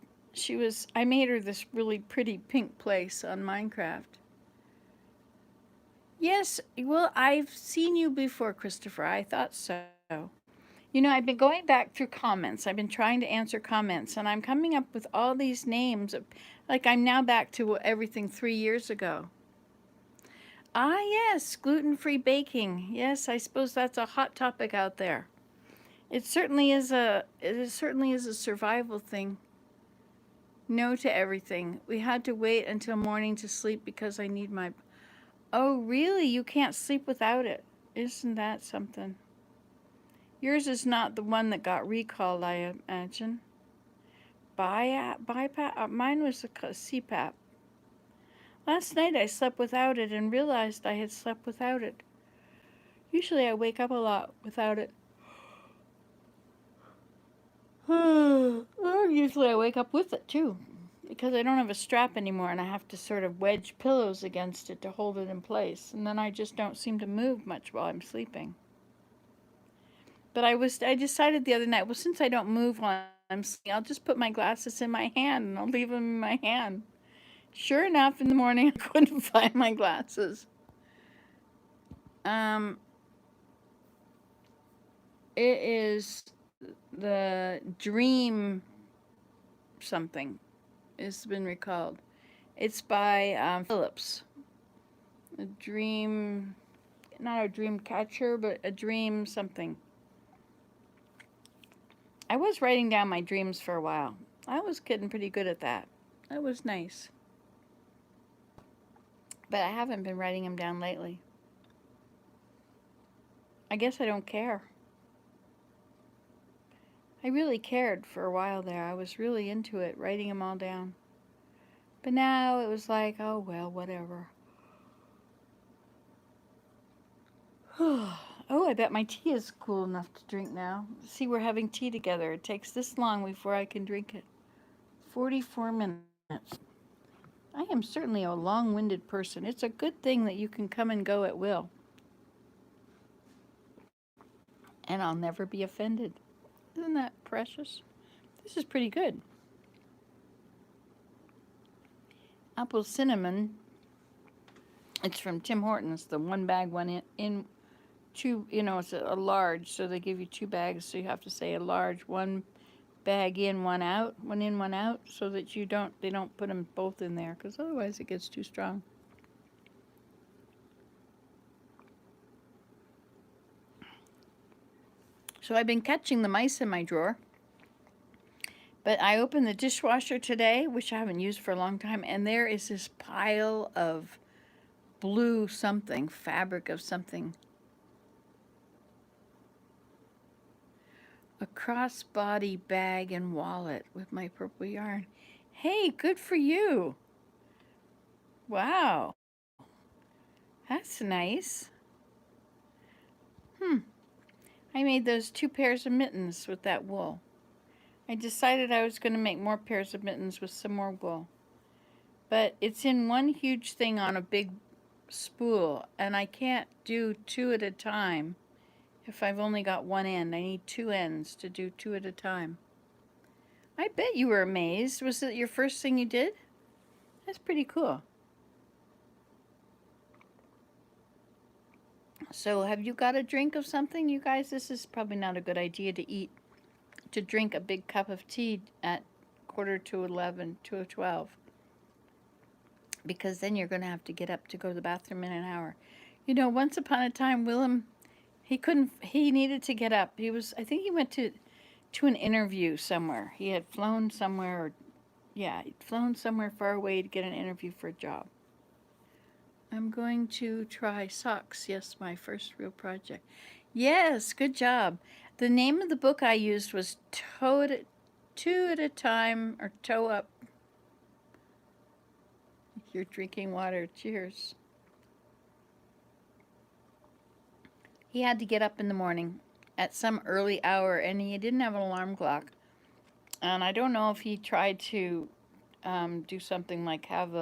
I made her this really pretty pink place on Minecraft. Yes, well, I've seen you before, Christopher. I thought so. I've been going back through comments. I've been trying to answer comments, and I'm coming up with all these names. Like, I'm now back to everything 3 years ago. Ah, yes, gluten-free baking. Yes, I suppose that's a hot topic out there. It certainly is a survival thing. No to everything. We had to wait until morning to sleep because I need my... Oh, really? You can't sleep without it. Isn't that something? Yours is not the one that got recalled, I imagine. BiPAP? Mine was a CPAP. Last night I slept without it and realized I had slept without it. Usually I wake up a lot without it. Or usually I wake up with it too, because I don't have a strap anymore and I have to sort of wedge pillows against it to hold it in place, and then I just don't seem to move much while I'm sleeping. But I decided the other night, well, since I don't move while I'm sleeping, I'll just put my glasses in my hand and I'll leave them in my hand. Sure enough, in the morning I couldn't find my glasses. It is the Dream something. It's been recalled. It's by Phillips. A dream, not a dream catcher, but a dream something. I was writing down my dreams for a while. I was getting pretty good at that. That was nice. But I haven't been writing them down lately. I guess I don't care. I really cared for a while there. I was really into it, writing them all down. But now it was like, oh well, whatever. Oh, I bet my tea is cool enough to drink now. See, we're having tea together. It takes this long before I can drink it. 44 minutes. I am certainly a long-winded person. It's a good thing that you can come and go at will. and I'll never be offended. Isn't that precious? This is pretty good. Apple cinnamon. It's from Tim Hortons. The one bag, one in two. You know, it's a large, so they give you two bags. So you have to say a large, one bag in, one out, one in, one out, so that they don't put them both in there, because otherwise it gets too strong. So I've been catching the mice in my drawer. But I opened the dishwasher today, which I haven't used for a long time, and there is this pile of blue something, fabric of something. A crossbody bag and wallet with my purple yarn. Hey, good for you. Wow. That's nice. I made those 2 pairs of mittens with that wool. I decided I was going to make more pairs of mittens with some more wool. But it's in one huge thing on a big spool, and I can't do 2 at a time if I've only got one end. I need 2 ends to do 2 at a time. I bet you were amazed. Was it your first thing you did? That's pretty cool. So have you got a drink of something? You guys, this is probably not a good idea to drink a big cup of tea at 11:45 to 12. Because then you're going to have to get up to go to the bathroom in an hour. You know, once upon a time, Willem, he needed to get up. I think he went to an interview somewhere. He had flown somewhere, he'd flown somewhere far away to get an interview for a job. I'm going to try socks. Yes, my first real project. Yes, good job. The name of the book I used was Two at a Time, or Toe Up. You're drinking water. Cheers. He had to get up in the morning at some early hour, and he didn't have an alarm clock. And I don't know if he tried to do something like have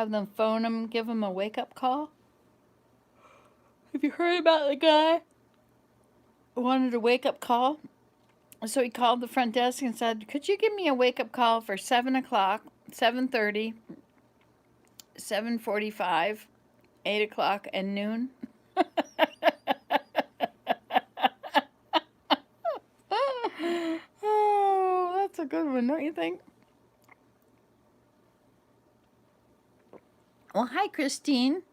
them phone him, give him a wake-up call. Have you heard about the guy who wanted a wake-up call? So he called the front desk and said, could you give me a wake-up call for 7 o'clock, 7:30, 7:45, 8 o'clock, and noon? Oh, that's a good one, don't you think? Well, hi, Christine.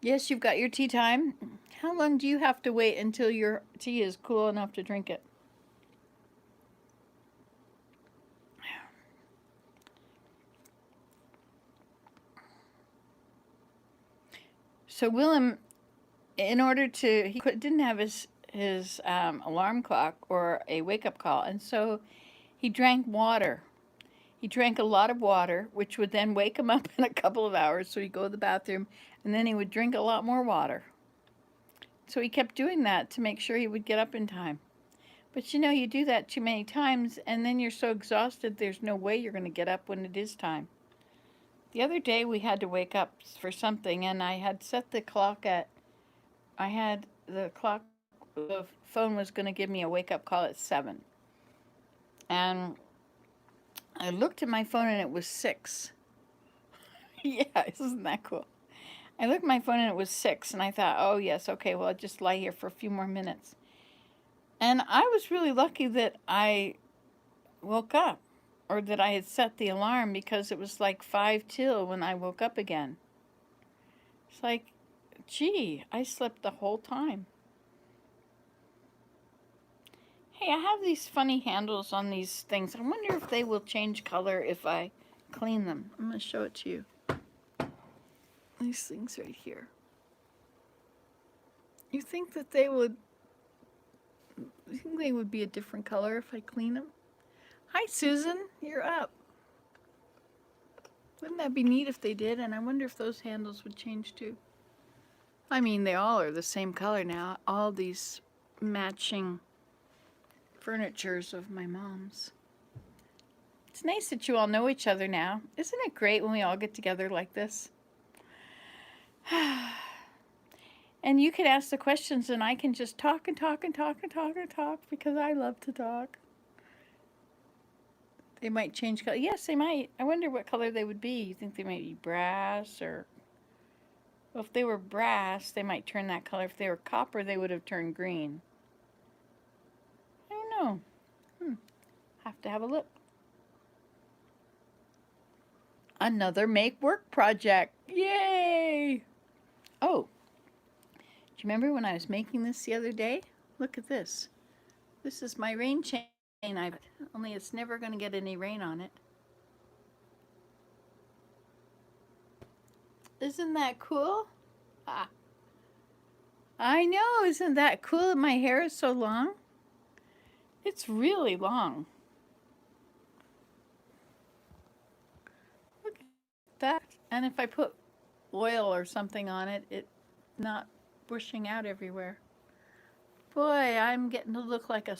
Yes, you've got your tea time. How long do you have to wait until your tea is cool enough to drink it? So Willem, in order to, didn't have his alarm clock or a wake-up call, and so he drank water. He drank a lot of water, which would then wake him up in a couple of hours, so he'd go to the bathroom, and then he would drink a lot more water. So he kept doing that to make sure he would get up in time. But you know, you do that too many times, and then you're so exhausted, there's no way you're going to get up when it is time. The other day we had to wake up for something, and I had set the clock the phone was going to give me a wake-up call at 7. And I looked at my phone and it was 6. Yeah, isn't that cool? I looked at my phone and it was 6, and I thought, oh yes, okay, well I'll just lie here for a few more minutes. And I was really lucky that I woke up, or that I had set the alarm, because it was like 5 till when I woke up again. It's like, gee, I slept the whole time. Hey, I have these funny handles on these things. I wonder if they will change color if I clean them. I'm going to show it to you. These things right here. You think that they would be a different color if I clean them? Hi, Susan. You're up. Wouldn't that be neat if they did? And I wonder if those handles would change too. I mean, they all are the same color now. All these matching furnitures of my mom's. It's nice that you all know each other now. Isn't it great when we all get together like this? And you can ask the questions and I can just talk and talk and talk and talk and talk because I love to talk. They might change color. Yes, they might. I wonder what color they would be. You think they might be brass or... Well, if they were brass, they might turn that color. If they were copper, they would have turned green. I don't know. Have to have a look. Another make work project. Yay! Oh, do you remember when I was making this the other day? Look at this. This is my rain chain. Only it's never going to get any rain on it. Isn't that cool? Ah, I know. Isn't that cool? My hair is so long. It's really long. Look at that. And if I put oil or something on it, it's not bushing out everywhere. Boy, I'm getting to look like a...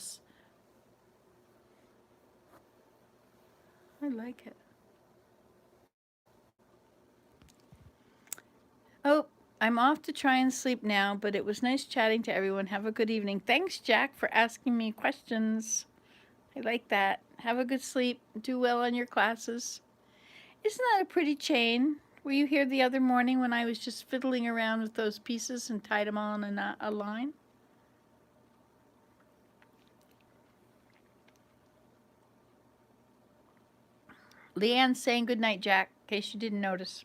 I like it. Oh, I'm off to try and sleep now, but it was nice chatting to everyone. Have a good evening. Thanks, Jack, for asking me questions. I like that. Have a good sleep. Do well on your classes. Isn't that a pretty chain? Were you here the other morning when I was just fiddling around with those pieces and tied them all on a line? Leanne's saying good night, Jack, in case you didn't notice.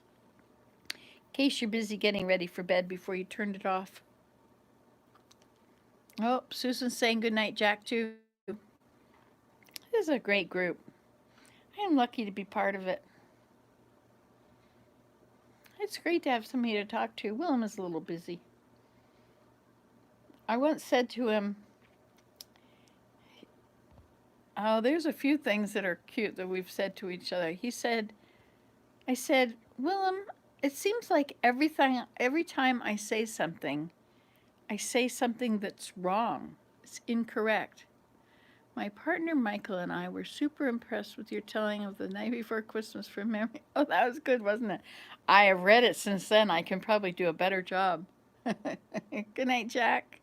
In case you're busy getting ready for bed before you turned it off. Oh, Susan's saying good night, Jack, too. This is a great group. I am lucky to be part of it. It's great to have somebody to talk to. Willem is a little busy. I once said to him, oh, there's a few things that are cute that we've said to each other. I said, Willem, it seems like every time I say something that's wrong. It's incorrect. My partner Michael and I were super impressed with your telling of The Night Before Christmas from memory. Oh, that was good, wasn't it? I have read it since then. I can probably do a better job. Good night, Jack.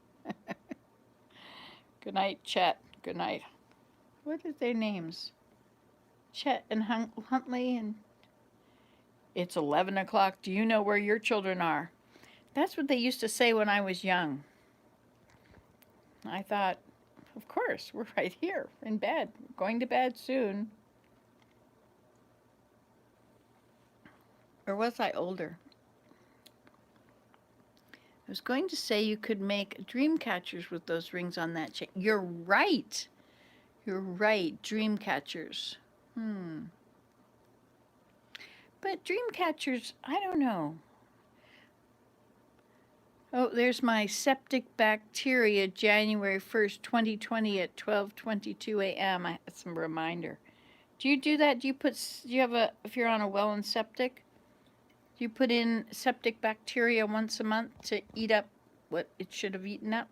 Good night, Chet. Good night. What are their names? Chet and Huntley and... It's 11 o'clock. Do you know where your children are? That's what they used to say when I was young. I thought, of course, we're right here in bed. We're going to bed soon. Or was I older? I was going to say you could make dream catchers with those rings on that chain. You're right. You're right. Dream catchers. But dream catchers, I don't know. Oh, there's my septic bacteria, January 1st, 2020 at 12:22 a.m. That's a reminder. Do you do that? Do you have if you're on a well and septic, do you put in septic bacteria once a month to eat up what it should have eaten up?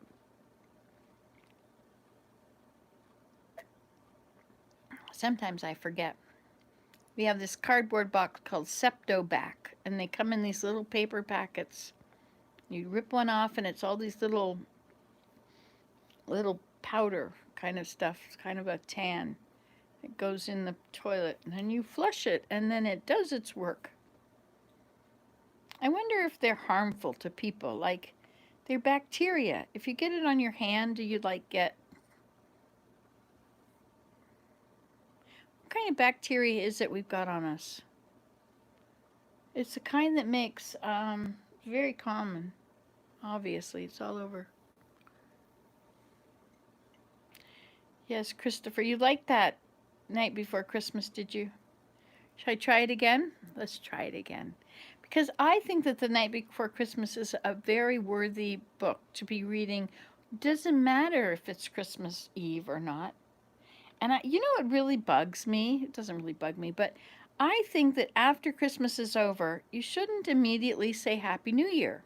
Sometimes I forget. We have this cardboard box called Septobac, and they come in these little paper packets. You rip one off, and it's all these little powder kind of stuff. It's kind of a tan. It goes in the toilet, and then you flush it, and then it does its work. I wonder if they're harmful to people. Like, they're bacteria. If you get it on your hand, do you get... What kind of bacteria is it we've got on us? It's the kind that makes, very common. Obviously, it's all over. Yes, Christopher, you liked that Night Before Christmas, did you? Should I try it again? Let's try it again. Because I think that The Night Before Christmas is a very worthy book to be reading. Doesn't matter if it's Christmas Eve or not. And you know what really bugs me? It doesn't really bug me, but I think that after Christmas is over, you shouldn't immediately say Happy New Year.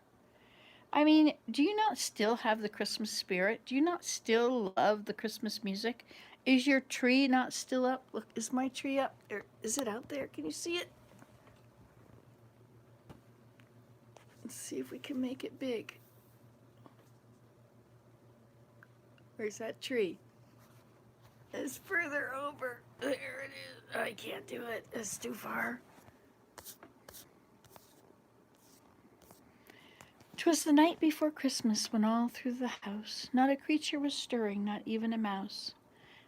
I mean, do you not still have the Christmas spirit? Do you not still love the Christmas music? Is your tree not still up? Look, is my tree up? Or is it out there? Can you see it? Let's see if we can make it big. Where's that tree? It's further over. There it is. I can't do it. It's too far. 'Twas the night before Christmas when all through the house not a creature was stirring, not even a mouse.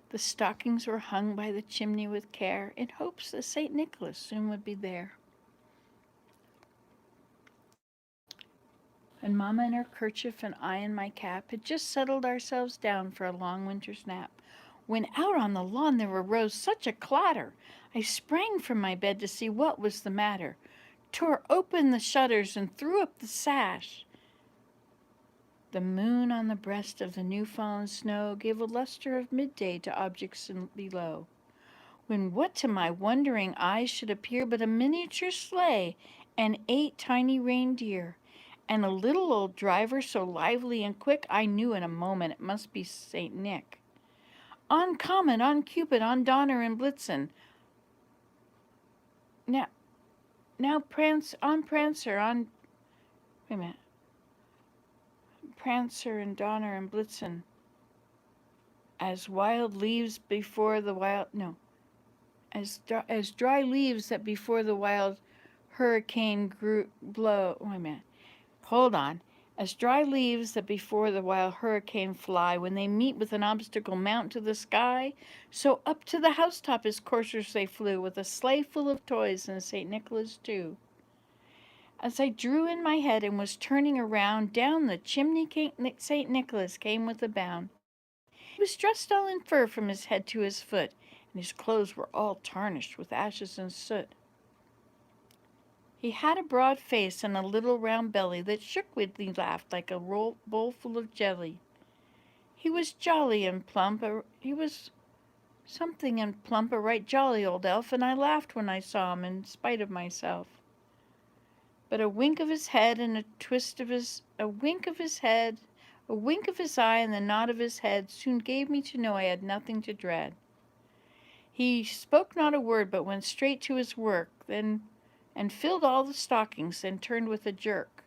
The stockings were hung by the chimney with care, in hopes that St. Nicholas soon would be there. And Mamma in her kerchief and I in my cap had just settled ourselves down for a long winter's nap, when out on the lawn there arose such a clatter. I sprang from my bed to see what was the matter, tore open the shutters and threw up the sash. The moon on the breast of the new-fallen snow gave a luster of midday to objects below, when what to my wondering eyes should appear but a miniature sleigh and 8 tiny reindeer, and a little old driver so lively and quick I knew in a moment it must be St. Nick. On Comet, on Cupid, on Donner and Blitzen. Now Prancer, on wait a minute. Prancer and Donner and Blitzen. As wild leaves before the wild as dry leaves that before the wild hurricane blow. Wait a minute. Hold on. As dry leaves that before the wild hurricane fly, when they meet with an obstacle mount to the sky, so up to the housetop as coursers they flew, with a sleigh full of toys and St. Nicholas too. As I drew in my head and was turning around, down the chimney St. Nicholas came with a bound. He was dressed all in fur from his head to his foot, and his clothes were all tarnished with ashes and soot. He had a broad face and a little round belly that shook when he laughed like a bowl full of jelly. He was jolly and plump, he was something and plump, a right jolly old elf, and I laughed when I saw him in spite of myself. But a wink of his head and a wink of his head, a wink of his eye and the nod of his head soon gave me to know I had nothing to dread. He spoke not a word, but went straight to his work, and filled all the stockings, then turned with a jerk,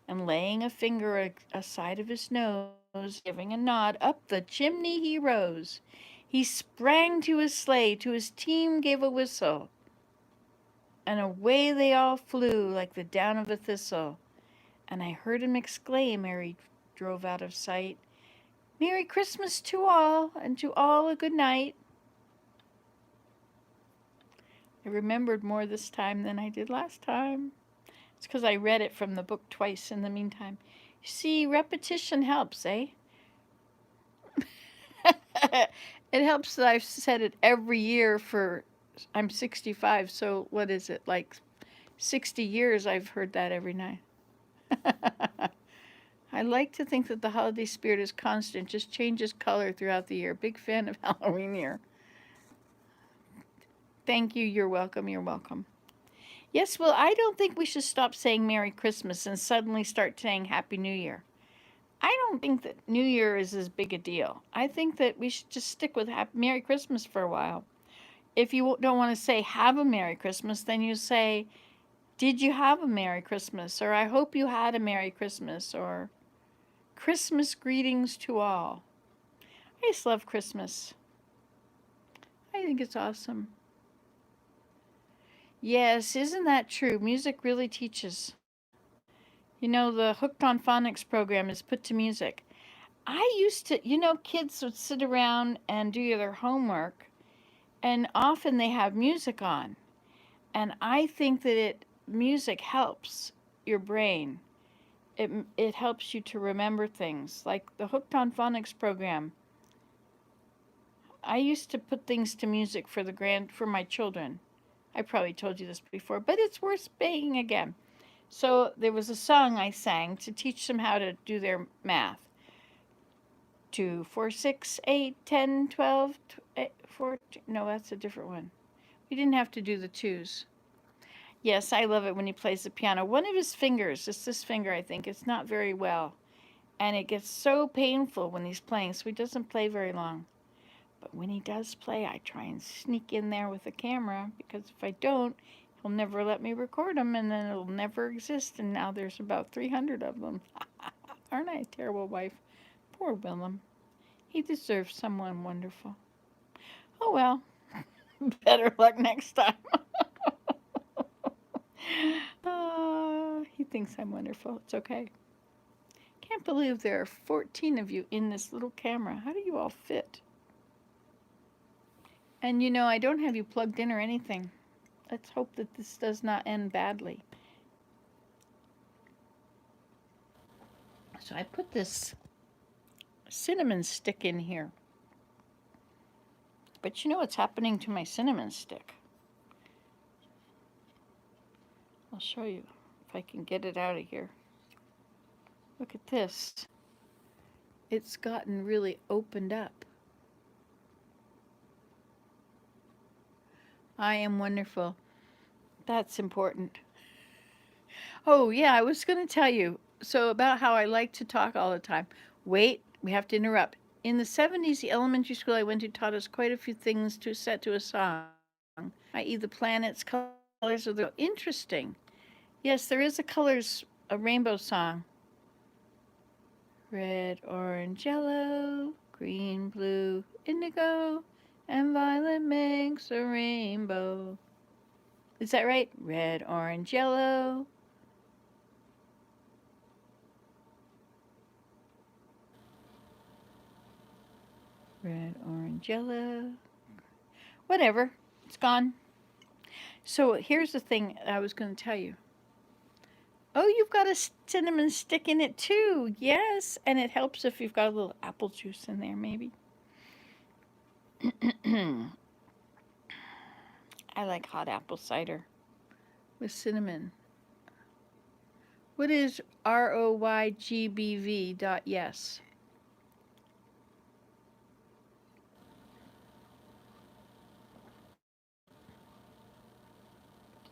and laying a finger aside of his nose, giving a nod, up the chimney he rose. He sprang to his sleigh, to his team gave a whistle, and away they all flew like the down of a thistle. And I heard him exclaim ere he drove out of sight, "Merry Christmas to all, and to all a good night." I remembered more this time than I did last time. It's because I read it from the book twice in the meantime. You see, repetition helps, eh? It helps that I've said it every year I'm 65, so what is it, like 60 years I've heard that every night. I like to think that the holiday spirit is constant, just changes color throughout the year. Big fan of Halloween here. Thank you, you're welcome, you're welcome. Yes, well, I don't think we should stop saying Merry Christmas and suddenly start saying Happy New Year. I don't think that New Year is as big a deal. I think that we should just stick with Merry Christmas for a while. If you don't want to say have a Merry Christmas, then you say, did you have a Merry Christmas? Or I hope you had a Merry Christmas. Or Christmas greetings to all. I just love Christmas. I think it's awesome. Yes, isn't that true? Music really teaches. You know, the Hooked on Phonics program is put to music. I used to, kids would sit around and do their homework, and often they have music on. And I think that music helps your brain. It helps you to remember things. Like the Hooked on Phonics program. I used to put things to music for my children. I probably told you this before, but it's worth saying again. So there was a song I sang to teach them how to do their math. 2, 4, 6, 8, 10, 12, 14. No, that's a different one. We didn't have to do the twos. Yes, I love it when he plays the piano. One of his fingers, it's this finger, I think, it's not very well. And it gets so painful when he's playing, so he doesn't play very long. But when he does play, I try and sneak in there with a camera, because if I don't, he'll never let me record them, and then it'll never exist, and now there's about 300 of them. Aren't I a terrible wife? Poor Willem. He deserves someone wonderful. Oh well, better luck next time. He thinks I'm wonderful. It's okay. Can't believe there are 14 of you in this little camera. How do you all fit? And you know, I don't have you plugged in or anything. Let's hope that this does not end badly. So I put this cinnamon stick in here. But you know what's happening to my cinnamon stick? I'll show you if I can get it out of here. Look at this. It's gotten really opened up. I am wonderful. That's important. Oh, yeah, I was going to tell you. So, about how I like to talk all the time. Wait, we have to interrupt. In the 70s, the elementary school I went to taught us quite a few things to set to a song, i.e., the planets, colors, or the. Interesting. Yes, there is a rainbow song. Red, orange, yellow, green, blue, indigo, and violet makes a rainbow. Is that right? Red, orange, yellow. Red, orange, yellow. Whatever. It's gone. So here's the thing I was going to tell you. Oh, you've got a cinnamon stick in it too. Yes. And it helps if you've got a little apple juice in there, maybe. I like hot apple cider with cinnamon. What is ROYGBV.yes?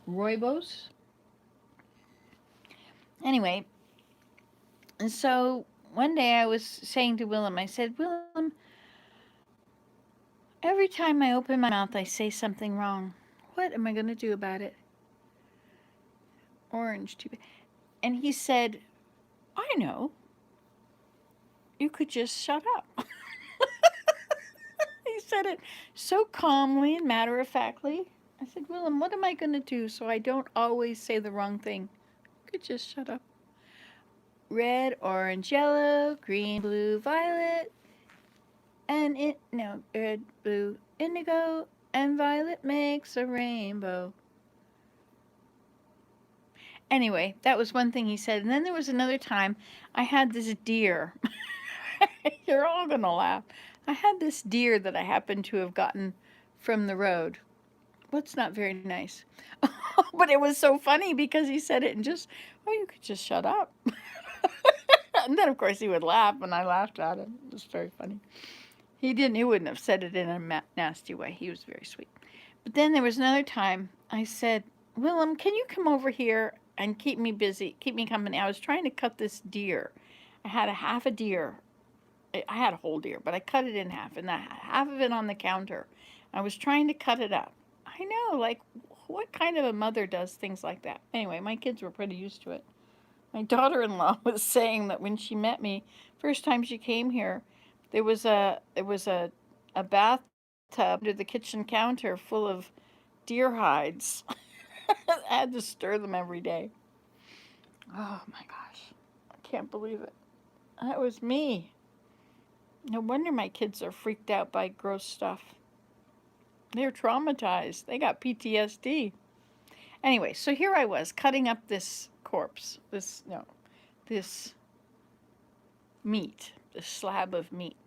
Rooibos? Anyway, and so one day I was saying to Willem, I said, Willem, every time I open my mouth, I say something wrong. What am I going to do about it? Orange, too bad. And he said, I know. You could just shut up. He said it so calmly and matter of factly. I said, Willem, what am I going to do so I don't always say the wrong thing? You could just shut up. Red, orange, yellow, green, blue, violet, and red, blue, indigo, and violet makes a rainbow. Anyway, that was one thing he said. And then there was another time I had this deer. You're all going to laugh. I had this deer that I happened to have gotten from the road. What's not very nice. But it was so funny because he said it and just, oh, you could just shut up. And then, of course, he would laugh, and I laughed at him. It was very funny. He wouldn't have said it in a nasty way. He was very sweet. But then there was another time I said, Willem, can you come over here and keep me busy, keep me company? I was trying to cut this deer. I had a half a deer. I had a whole deer, but I cut it in half, and half of it on the counter. I was trying to cut it up. I know, like, what kind of a mother does things like that? Anyway, my kids were pretty used to it. My daughter-in-law was saying that when she met me, first time she came here, there was a bathtub under the kitchen counter full of deer hides. I had to stir them every day. Oh my gosh. I can't believe it. That was me. No wonder my kids are freaked out by gross stuff. They're traumatized. They got PTSD. Anyway, so here I was cutting up this corpse, this meat, this slab of meat,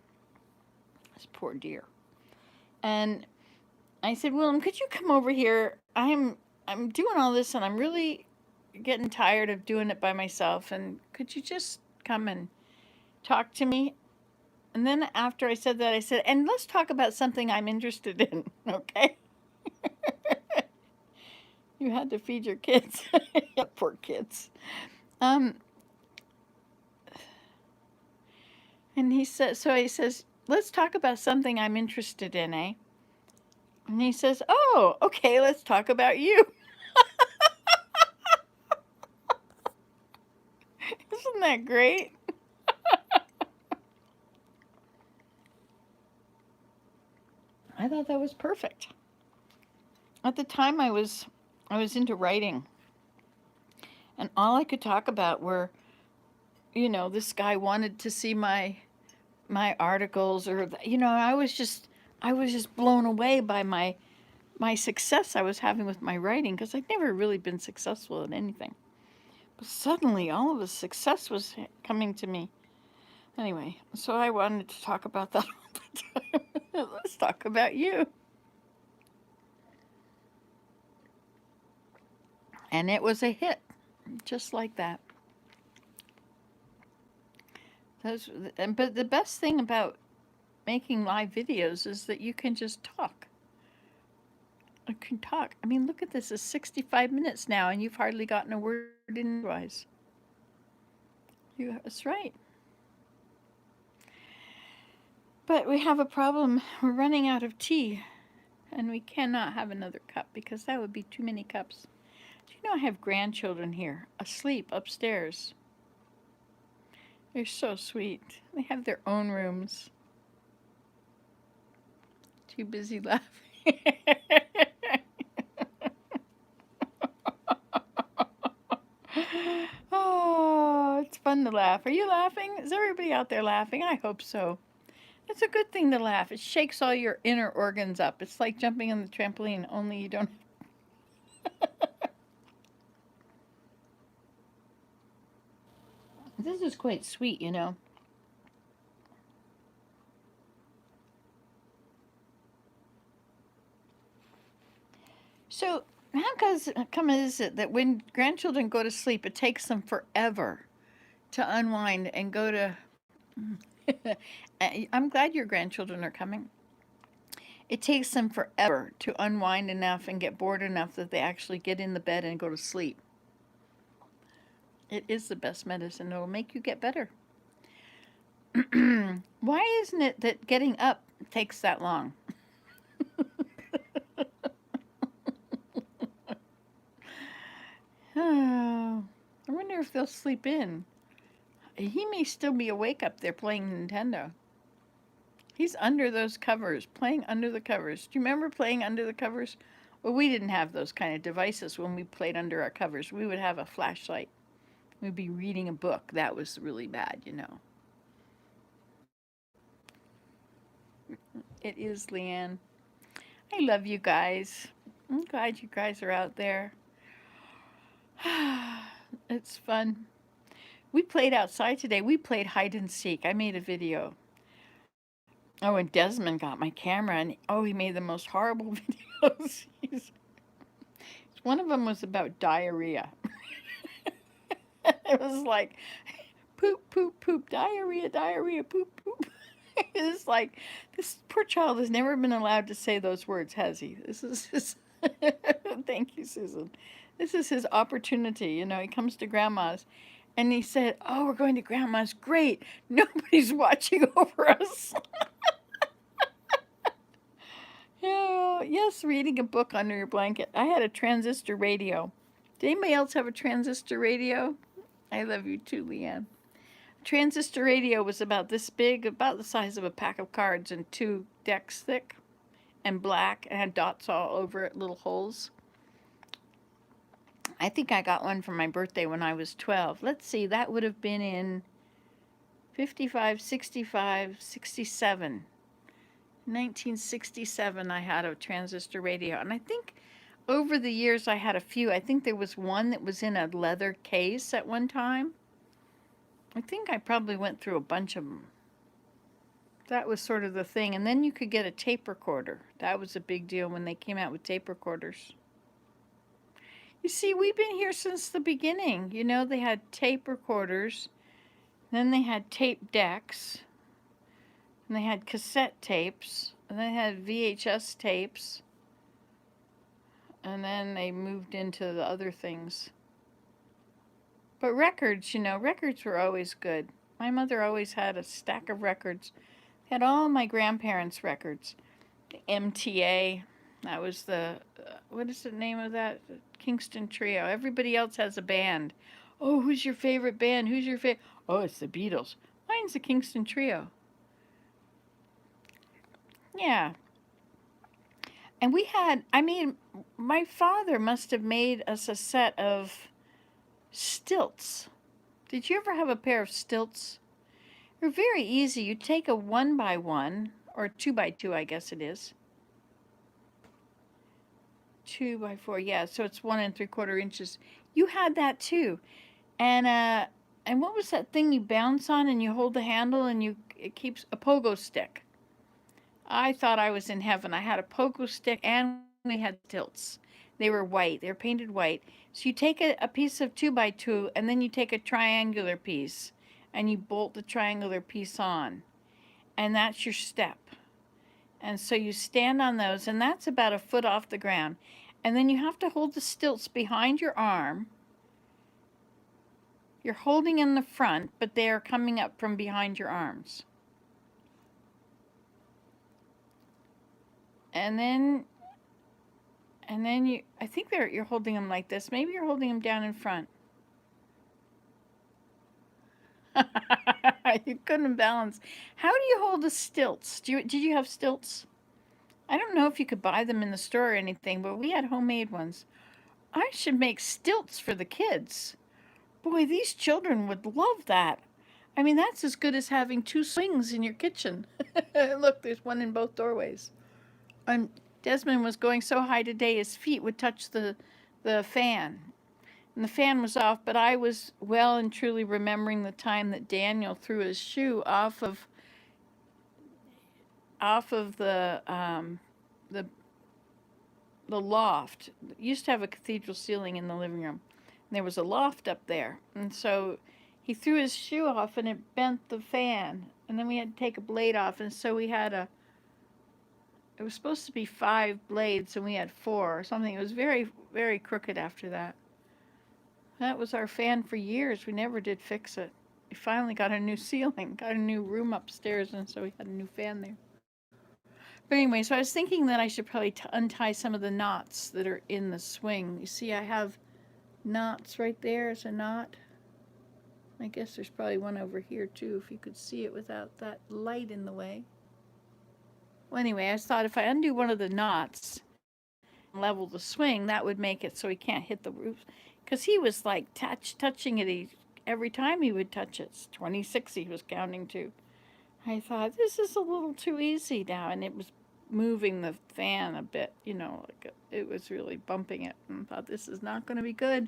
this poor deer. And I said, Willem, could you come over here? I'm doing all this and I'm really getting tired of doing it by myself. And could you just come and talk to me? And then after I said that, I said, and let's talk about something I'm interested in, okay? You had to feed your kids. Poor kids. Um, and he says, let's talk about something I'm interested in, eh? And he says, oh, okay, let's talk about you. Isn't that great? I thought that was perfect. At the time I was into writing, and all I could talk about were, this guy wanted to see my articles, or I was just blown away by my success I was having with my writing, because I'd never really been successful at anything. But suddenly all of the success was coming to me. Anyway, so I wanted to talk about that all the time. Let's talk about you. And it was a hit, just like that. Those, but the best thing about making live videos is that you can just talk. I can talk. I mean, look at this. It's 65 minutes now, and you've hardly gotten a word in edgewise. That's right. But we have a problem. We're running out of tea, and we cannot have another cup because that would be too many cups. Do you know I have grandchildren here, asleep upstairs? They're so sweet. They have their own rooms. Too busy laughing. Oh, it's fun to laugh. Are you laughing? Is everybody out there laughing? I hope so. It's a good thing to laugh. It shakes all your inner organs up. It's like jumping on the trampoline, only you don't. This is quite sweet, you know. So, come is it that when grandchildren go to sleep, it takes them forever to unwind and go to. I'm glad your grandchildren are coming. It takes them forever to unwind enough and get bored enough that they actually get in the bed and go to sleep. It is the best medicine. It'll make you get better. Why isn't it that getting up takes that long? Oh, I wonder if they'll sleep in. He may still be awake up there playing Nintendo. He's under those covers, playing under the covers. Do you remember playing under the covers? Well, we didn't have those kind of devices when we played under our covers. We would have a flashlight. We'd be reading a book. That was really bad, you know. It is, Leanne. I love you guys. I'm glad you guys are out there. It's fun. We played outside today. We played hide and seek. I made a video. Oh, and Desmond got my camera, and he made the most horrible videos. One of them was about diarrhea. It was like poop, poop, poop, diarrhea, diarrhea, poop, poop. It's like this poor child has never been allowed to say those words, has he? This is his. Thank you, Susan. This is his opportunity. You know, he comes to grandma's, and he said, "Oh, we're going to grandma's. Great. Nobody's watching over us." Yeah, yes, reading a book under your blanket. I had a transistor radio. Did anybody else have a transistor radio? I love you too, Leanne. Transistor radio was about this big, about the size of a pack of cards, and 2 decks thick and black, and had dots all over it, little holes. I think I got one for my birthday when I was 12. Let's see, that would have been in 55, 65, 67. 1967, I had a transistor radio. And I think over the years I had a few. I think there was one that was in a leather case at one time. I think I probably went through a bunch of them. That was sort of the thing. And then you could get a tape recorder. That was a big deal when they came out with tape recorders. You see, we've been here since the beginning. You know, they had tape recorders. Then they had tape decks. And they had cassette tapes. And they had VHS tapes. And then they moved into the other things. But records, you know, records were always good. My mother always had a stack of records. Had all my grandparents' records. The MTA, that was the, what is the name of that? Kingston Trio. Everybody else has a band. Oh, who's your favorite band? Who's your favorite? Oh, it's the Beatles. Mine's the Kingston Trio. Yeah. And we had, I mean, my father must have made us a set of stilts. Did you ever have a pair of stilts? They're very easy. You take a 1x1, or 2x2, I guess it is. 2x4, yeah, so it's 1 3/4 inches. You had that too. And what was that thing you bounce on and you hold the handle and it keeps a pogo stick? I thought I was in heaven. I had a pogo stick and we had stilts. They were white. They were painted white. So you take a piece of 2x2 and then you take a triangular piece and you bolt the triangular piece on. And that's your step. And so you stand on those and that's about a foot off the ground. And then you have to hold the stilts behind your arm. You're holding in the front, but they are coming up from behind your arms. And then I think you're holding them like this. Maybe you're holding them down in front. You couldn't balance. How do you hold the stilts? Did you have stilts? I don't know if you could buy them in the store or anything, but we had homemade ones. I should make stilts for the kids. Boy, these children would love that. I mean, that's as good as having two swings in your kitchen. Look, there's one in both doorways. Desmond was going so high today his feet would touch the fan. And the fan was off, but I was well and truly remembering the time that Daniel threw his shoe off of the the loft. It used to have a cathedral ceiling in the living room. And there was a loft up there. And so he threw his shoe off and it bent the fan. And then we had to take a blade off. And so we had it was supposed to be 5 blades and we had 4 or something. It was very, very crooked after that. That was our fan for years. We never did fix it. We finally got a new ceiling, got a new room upstairs, and so we had a new fan there. But anyway, so I was thinking that I should probably untie some of the knots that are in the swing. You see, I have knots right there as a knot. I guess there's probably one over here too, if you could see it without that light in the way. Well, anyway, I thought if I undo one of the knots and level the swing, that would make it so he can't hit the roof. Because he was like touching it every time he would touch it. It's 26 he was counting to. I thought, this is a little too easy now. And it was moving the fan a bit, like it was really bumping it. And I thought, this is not going to be good.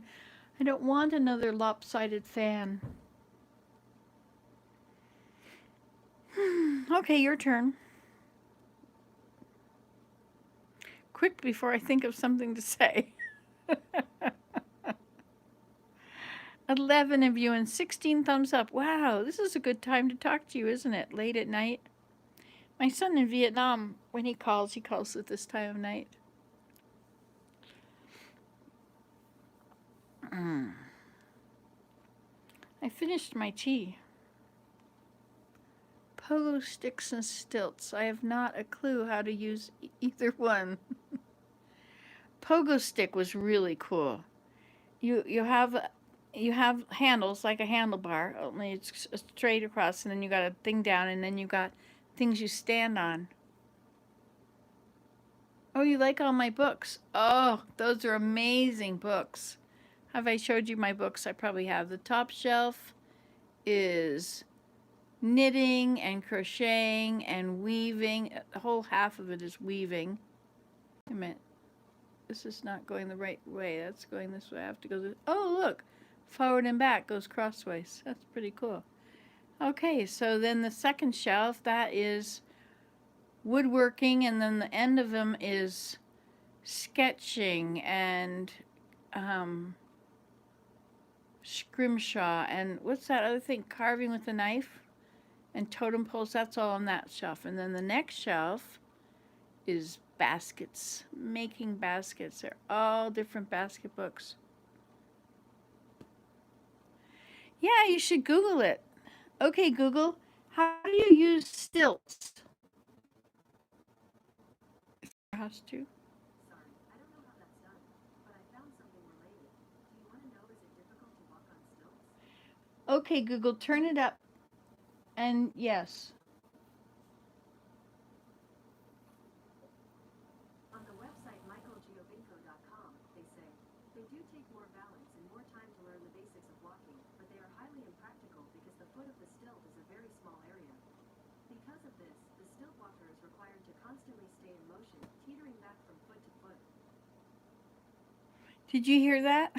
I don't want another lopsided fan. Okay, your turn. Quick before I think of something to say. 11 of you and 16 thumbs up. Wow, this is a good time to talk to you, isn't it? Late at night. My son in Vietnam, when he calls at this time of night. I finished my tea. Pogo sticks and stilts. I have not a clue how to use either one. Pogo stick was really cool. You have handles like a handlebar, only it's straight across, and then you got a thing down, and then you got things you stand on. Oh, you like all my books? Oh, those are amazing books. Have I showed you my books? I probably have. The top shelf is knitting and crocheting and weaving. The whole half of it is weaving. Wait a minute. This is not going the right way. That's going this way. I have to go this. Oh, look. Forward and back goes crossways. That's pretty cool. Okay, so then the second shelf, that is woodworking, and then the end of them is sketching and scrimshaw, and what's that other thing? Carving with a knife and totem poles. That's all on that shelf. And then the next shelf is baskets, making baskets. They're all different basket books. Yeah, you should Google it. Okay, Google, how do you use stilts? Has to. Okay, Google, turn it up. And yes. They do take more balance and more time to learn the basics of walking, but they are highly impractical because the foot of the stilt is a very small area. Because of this, the stilt walker is required to constantly stay in motion, teetering back from foot to foot. Did you hear that?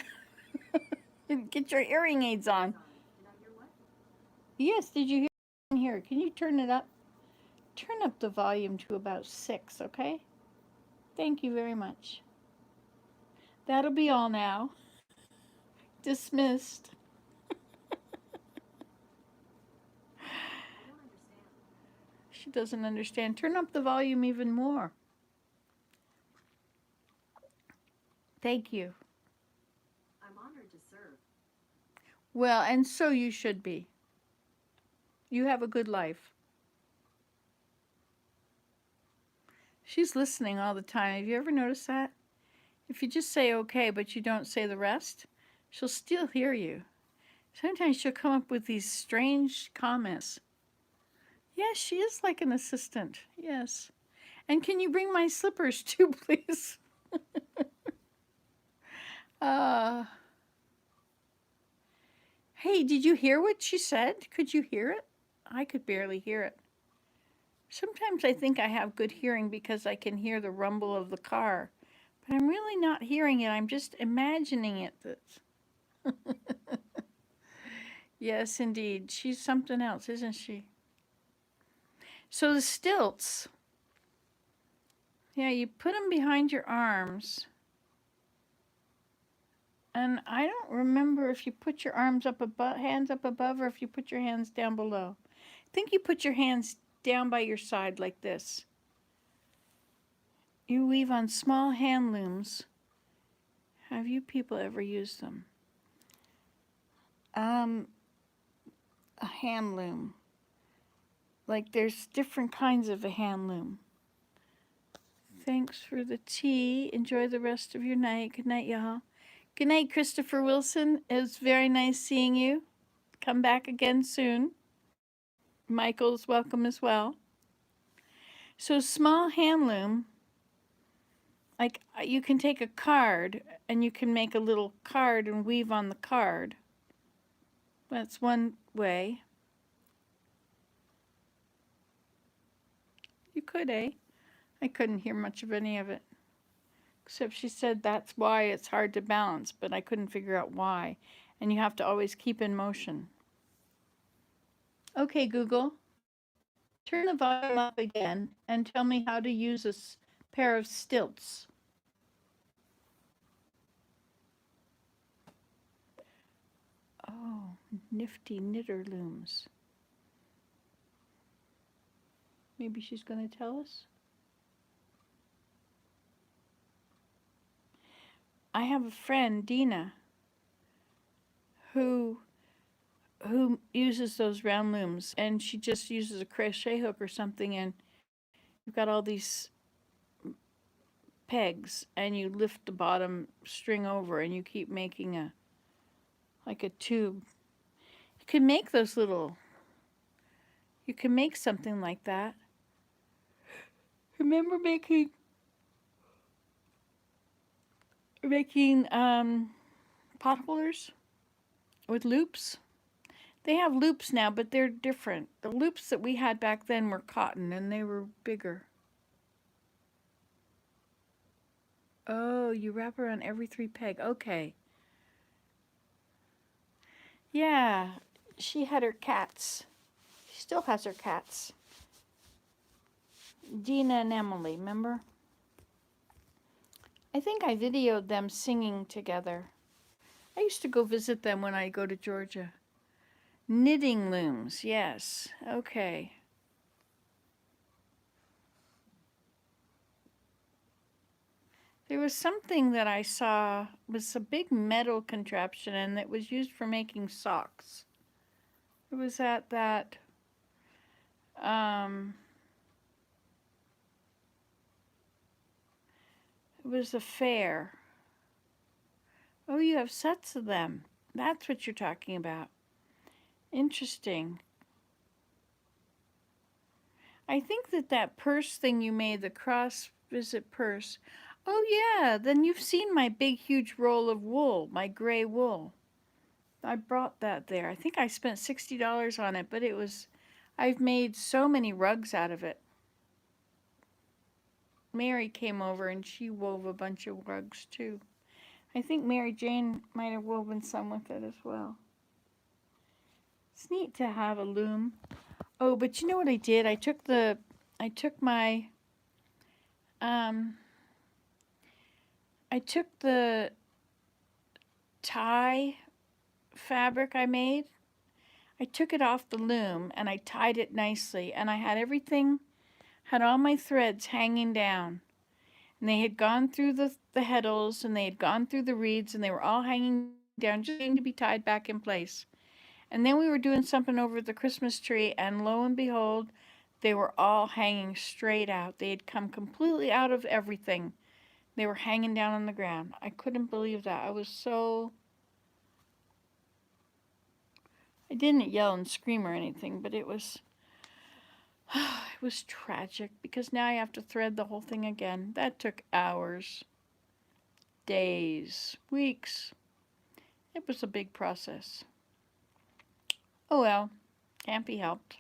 Get your hearing aids on. Did I hear what? Yes, did you hear? Can you turn it up? Turn up the volume to about 6, okay? Thank you very much. That'll be all now. Dismissed. I don't understand. She doesn't understand. Turn up the volume even more. Thank you. I'm honored to serve. Well, and so you should be. You have a good life. She's listening all the time. Have you ever noticed that? If you just say okay, but you don't say the rest, she'll still hear you. Sometimes she'll come up with these strange comments. Yes, she is like an assistant. Yes. And can you bring my slippers too, please? uh, hey, did you hear what she said? Could you hear it? I could barely hear it. Sometimes I think I have good hearing because I can hear the rumble of the car, but I'm really not hearing it. I'm just imagining it. Yes, indeed. She's something else, isn't she? So the stilts, yeah, you put them behind your arms. And I don't remember if you put your arms up above, hands up above, or if you put your hands down below. I think you put your hands down by your side like this. You weave on small hand looms. Have you people ever used them? Um, a hand loom. Like there's different kinds of a hand loom. Thanks for the tea. Enjoy the rest of your night. Good night, y'all. Good night, Christopher Wilson. It was very nice seeing you. Come back again soon. Michael's welcome as well. So, small hand loom, like you can take a card and you can make a little card and weave on the card. That's one way. You could, eh? I couldn't hear much of any of it. Except she said that's why it's hard to balance, but I couldn't figure out why. And you have to always keep in motion. Okay, Google, turn the volume up again and tell me how to use a pair of stilts. Oh, nifty knitter looms. Maybe she's going to tell us. I have a friend, Dina, who uses those round looms, and she just uses a crochet hook or something, and you've got all these pegs, and you lift the bottom string over, and you keep making a like a tube. You can make those little. You can make something like that. Remember making pot holders with loops? They have loops now, but they're different. The loops that we had back then were cotton and they were bigger. Oh, you wrap around every 3 peg. Okay. Yeah, she had her cats. She still has her cats. Dina and Emily, remember? I think I videoed them singing together. I used to go visit them when I go to Georgia. Knitting looms, yes. Okay. There was something that I saw was a big metal contraption and it was used for making socks. It was at that um it was a fair. Oh, you have sets of them. That's what you're talking about. Interesting. I think that purse thing you made, the cross visit purse, Oh, yeah, then you've seen my big, huge roll of wool, my gray wool. I brought that there. I think I spent $60 on it, but I've made so many rugs out of it. Mary came over and she wove a bunch of rugs too. I think Mary Jane might have woven some with it as well. It's neat to have a loom. Oh, but you know what I did? I took my, um, I took the tie fabric I made. I took it off the loom and I tied it nicely, and I had had all my threads hanging down. And they had gone through the heddles and they had gone through the reeds and they were all hanging down, just waiting to be tied back in place. And then we were doing something over the Christmas tree, and lo and behold, they were all hanging straight out. They had come completely out of everything. They were hanging down on the ground. I couldn't believe that. I didn't yell and scream or anything, but it was tragic because now I have to thread the whole thing again. That took hours, days, weeks. It was a big process. Oh well, can't be helped.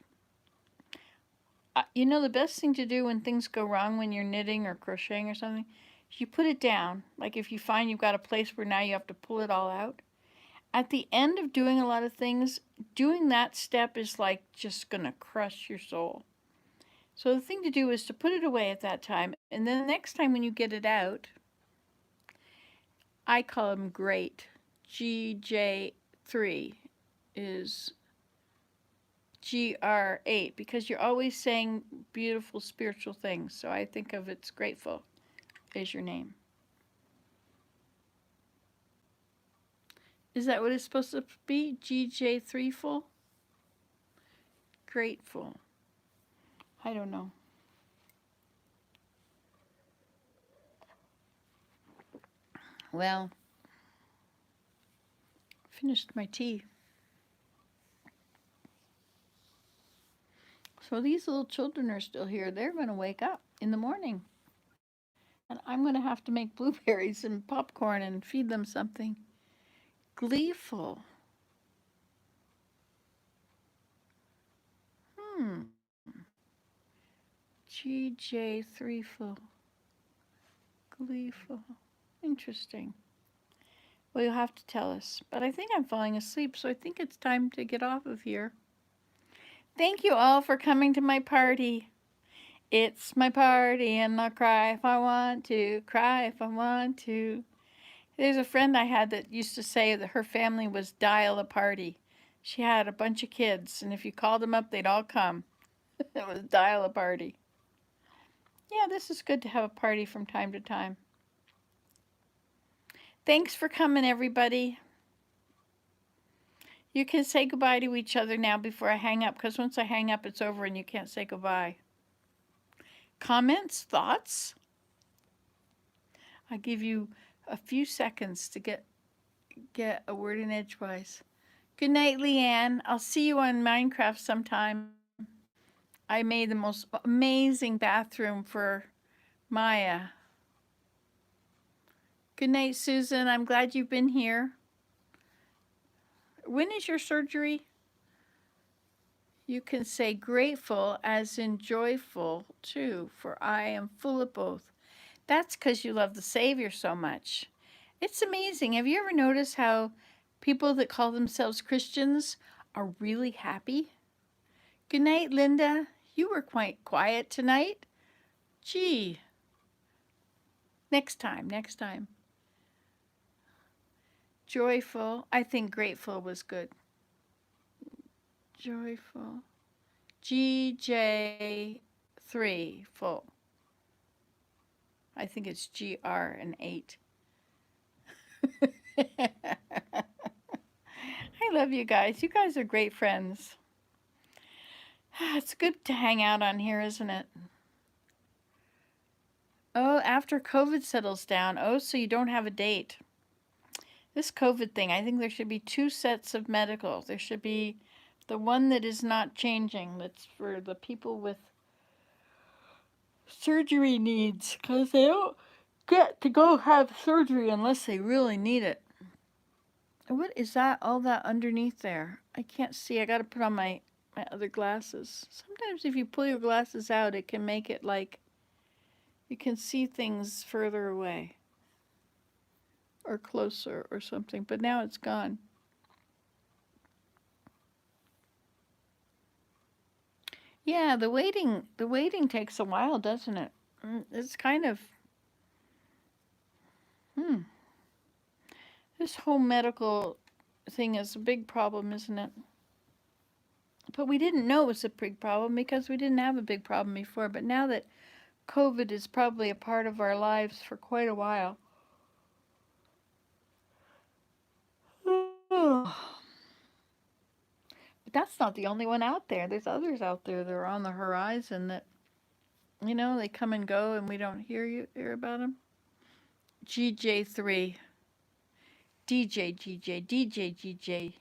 You know, the best thing to do when things go wrong when you're knitting or crocheting or something, is you put it down. Like if you find you've got a place where now you have to pull it all out. At the end of doing a lot of things, doing that step is like just going to crush your soul. So the thing to do is to put it away at that time, and then the next time when you get it out, I call them great. GJ3 is GR8 because you're always saying beautiful spiritual things. So I think of it's grateful is your name. Is that what it's supposed to be? GJ3 full? Grateful. I don't know. Well, finished my tea. So these little children are still here. They're going to wake up in the morning. And I'm going to have to make blueberries and popcorn and feed them something. Gleeful. Hmm. GJ3 full. Gleeful. Interesting. Well, you'll have to tell us. But I think I'm falling asleep, so I think it's time to get off of here. Thank you all for coming to my party. It's my party, and I'll cry if I want to, cry if I want to. There's a friend I had that used to say that her family was dial a party. She had a bunch of kids, and if you called them up, they'd all come. It was dial a party. Yeah, this is good to have a party from time to time. Thanks for coming, everybody. You can say goodbye to each other now before I hang up, because once I hang up, it's over and you can't say goodbye. Comments? Thoughts? I'll give you a few seconds to get a word in edgewise. Good night, Leanne. I'll see you on Minecraft sometime. I made the most amazing bathroom for Maya. Good night, Susan. I'm glad you've been here. When is your surgery? You can say grateful as in joyful too, for I am full of both. That's because you love the Savior so much. It's amazing. Have you ever noticed how people that call themselves Christians are really happy? Good night, Linda. You were quite quiet tonight. Gee. Next time, next time. Joyful. I think grateful was good. Joyful. GJ3 full. I think it's GR and 8. I love you guys. You guys are great friends. It's good to hang out on here, isn't it? Oh, after COVID settles down. Oh, so you don't have a date. This COVID thing, I think there should be 2 sets of medical. There should be the one that is not changing, that's for the people with surgery needs, because get to go have surgery unless they really need it. What is that? All that underneath there? I can't see. I got to put on my other glasses. Sometimes if you pull your glasses out, it can make it like you can see things further away or closer or something, but now it's gone. Yeah, the waiting takes a while, doesn't it? It's kind of hmm. This whole medical thing is a big problem, isn't it? But we didn't know it was a big problem because we didn't have a big problem before. But now that COVID is probably a part of our lives for quite a while. But that's not the only one out there. There's others out there that are on the horizon that, they come and go and we don't hear about them. GJ3, DJ.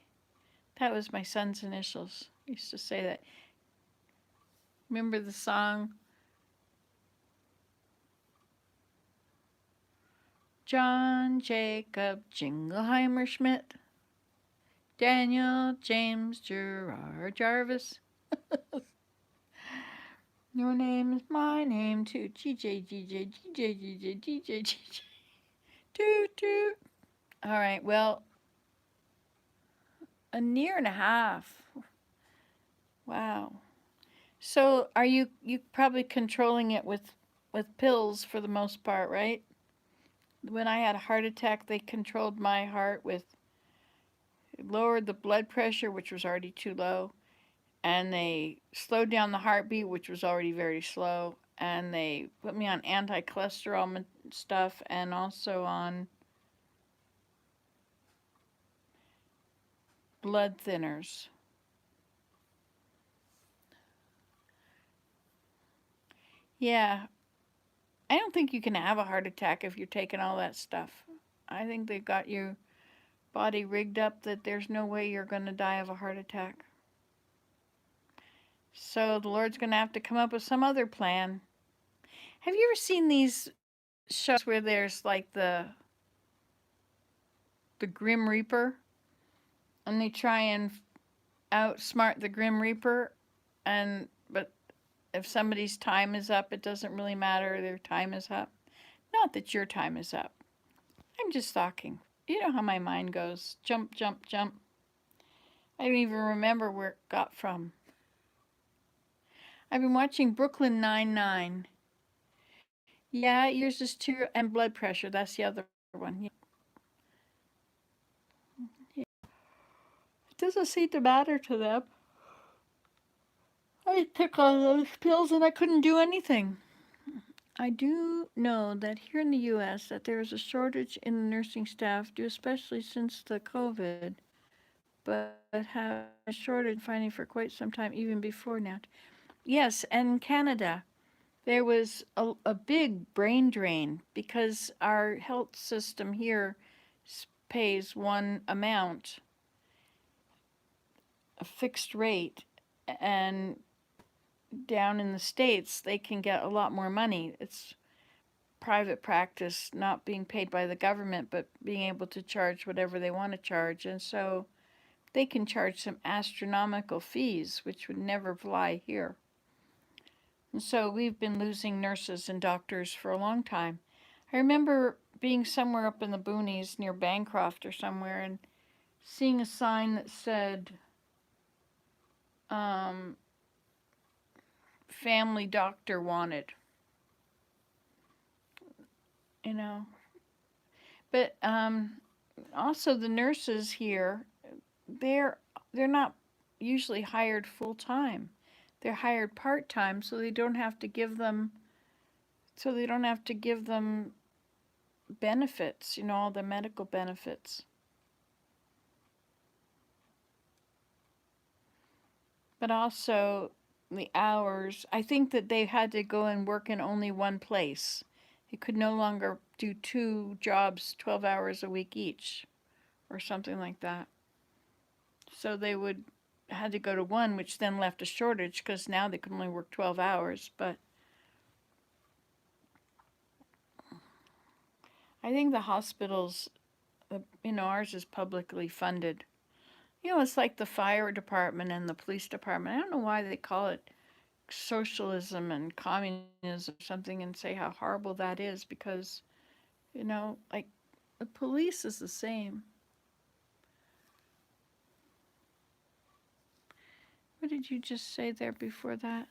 That was my son's initials. I used to say that. Remember the song John Jacob Jingleheimer Schmidt, Daniel James Gerard Jarvis. Your name is my name too. GJ. Toot toot. All right, well, a year and a half. Wow. So are you probably controlling it with pills for the most part, right? When I had a heart attack, they controlled my heart with lowered the blood pressure, which was already too low, and they slowed down the heartbeat, which was already very slow, and they put me on anti-cholesterol stuff and also on blood thinners. Yeah, I don't think you can have a heart attack if you're taking all that stuff. I think they've got your body rigged up that there's no way you're going to die of a heart attack. So the Lord's going to have to come up with some other plan. Have you ever seen these shows where there's like the Grim Reaper and they try and outsmart the Grim Reaper, and but if somebody's time is up, it doesn't really matter, their time is up. Not that your time is up. I'm just talking. You know how my mind goes. Jump, jump, jump. I don't even remember where it got from. I've been watching Brooklyn Nine-Nine. Yeah, yours is too, and blood pressure. That's the other one. Yeah. Yeah. It doesn't seem to matter to them. I took all those pills and I couldn't do anything. I do know that here in the U.S. that there is a shortage in the nursing staff, due especially since the COVID, but have a shortage finding for quite some time, even before now. Yes, and in Canada, there was a big brain drain because our health system here pays one amount, a fixed rate, and down in the States, they can get a lot more money. It's private practice, not being paid by the government, but being able to charge whatever they want to charge. And so they can charge some astronomical fees, which would never fly here. And so we've been losing nurses and doctors for a long time. I remember being somewhere up in the boonies near Bancroft or somewhere and seeing a sign that said, um, family doctor wanted, you know. But also the nurses here, they're they're not usually hired full time. They're hired part time, so they don't have to give them benefits, all the medical benefits. But also the hours, I think that they had to go and work in only one place. They could no longer do two jobs 12 hours a week each or something like that. So they would had to go to one, which then left a shortage because now they could only work 12 hours. But I think the hospitals, ours is publicly funded. It's like the fire department and the police department. I don't know why they call it socialism and communism or something and say how horrible that is because, like the police is the same. What did you just say there before that?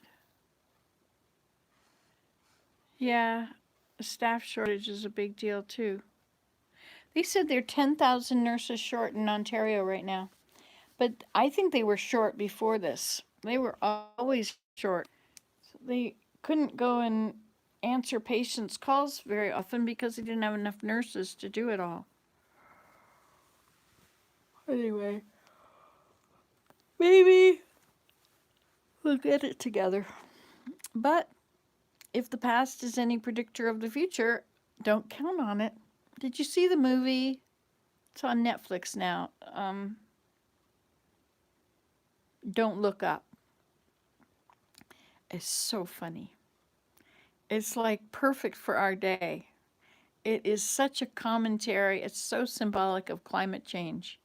Yeah, a staff shortage is a big deal too. They said they're 10,000 nurses short in Ontario right now. But I think they were short before this. They were always short. So they couldn't go and answer patients' calls very often because they didn't have enough nurses to do it all. Anyway, maybe we'll get it together. But if the past is any predictor of the future, don't count on it. Did you see the movie? It's on Netflix now. Don't Look Up. It's so funny. It's like perfect for our day. It is such a commentary. It's so symbolic of climate change.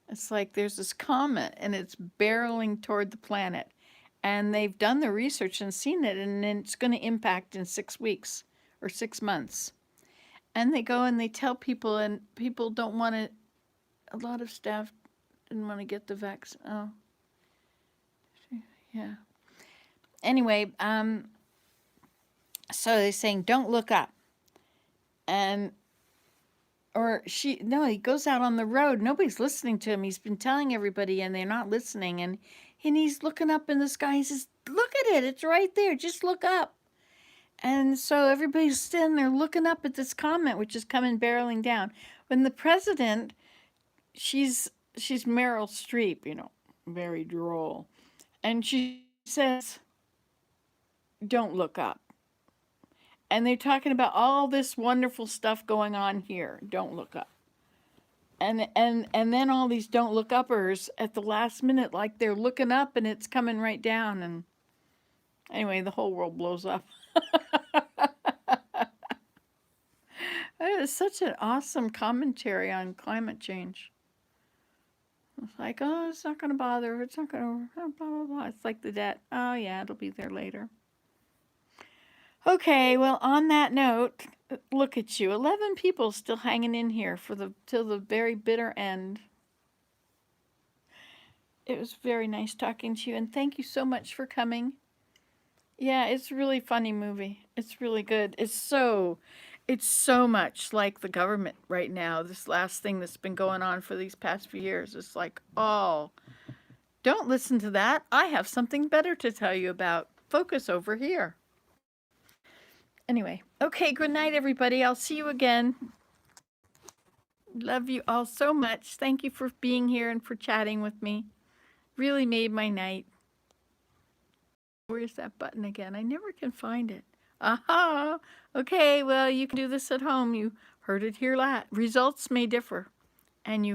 It's like there's this comet and it's barreling toward the planet. And they've done the research and seen it, and then it's going to impact in 6 weeks or 6 months. And they go and they tell people, and people don't want to, a lot of staff didn't want to get the vaccine. Oh, yeah. Anyway, so they're saying, don't look up. And he goes out on the road. Nobody's listening to him. He's been telling everybody and they're not listening. And he's looking up in the sky. He says, look at it. It's right there. Just look up. And so everybody's standing there looking up at this comet, which is coming barreling down. When the president, she's Meryl Streep, very droll. And she says, don't look up. And they're talking about all this wonderful stuff going on here. Don't look up. And then all these don't look uppers at the last minute, like they're looking up and it's coming right down. And anyway, the whole world blows up. It is such an awesome commentary on climate change. It's like, oh, it's not going to bother. It's not going to, blah, blah, blah. It's like the debt. Oh, yeah, it'll be there later. Okay, well, on that note, look at you. 11 people still hanging in here till the very bitter end. It was very nice talking to you, and thank you so much for coming. Yeah, it's a really funny movie. It's really good. It's so much like the government right now. This last thing that's been going on for these past few years. It's like, oh, don't listen to that. I have something better to tell you about. Focus over here. Anyway, okay, good night, everybody. I'll see you again. Love you all so much. Thank you for being here and for chatting with me. Really made my night. Where's that button again? I never can find it. Aha! Okay, well, you can do this at home. You heard it here last. Results may differ, and you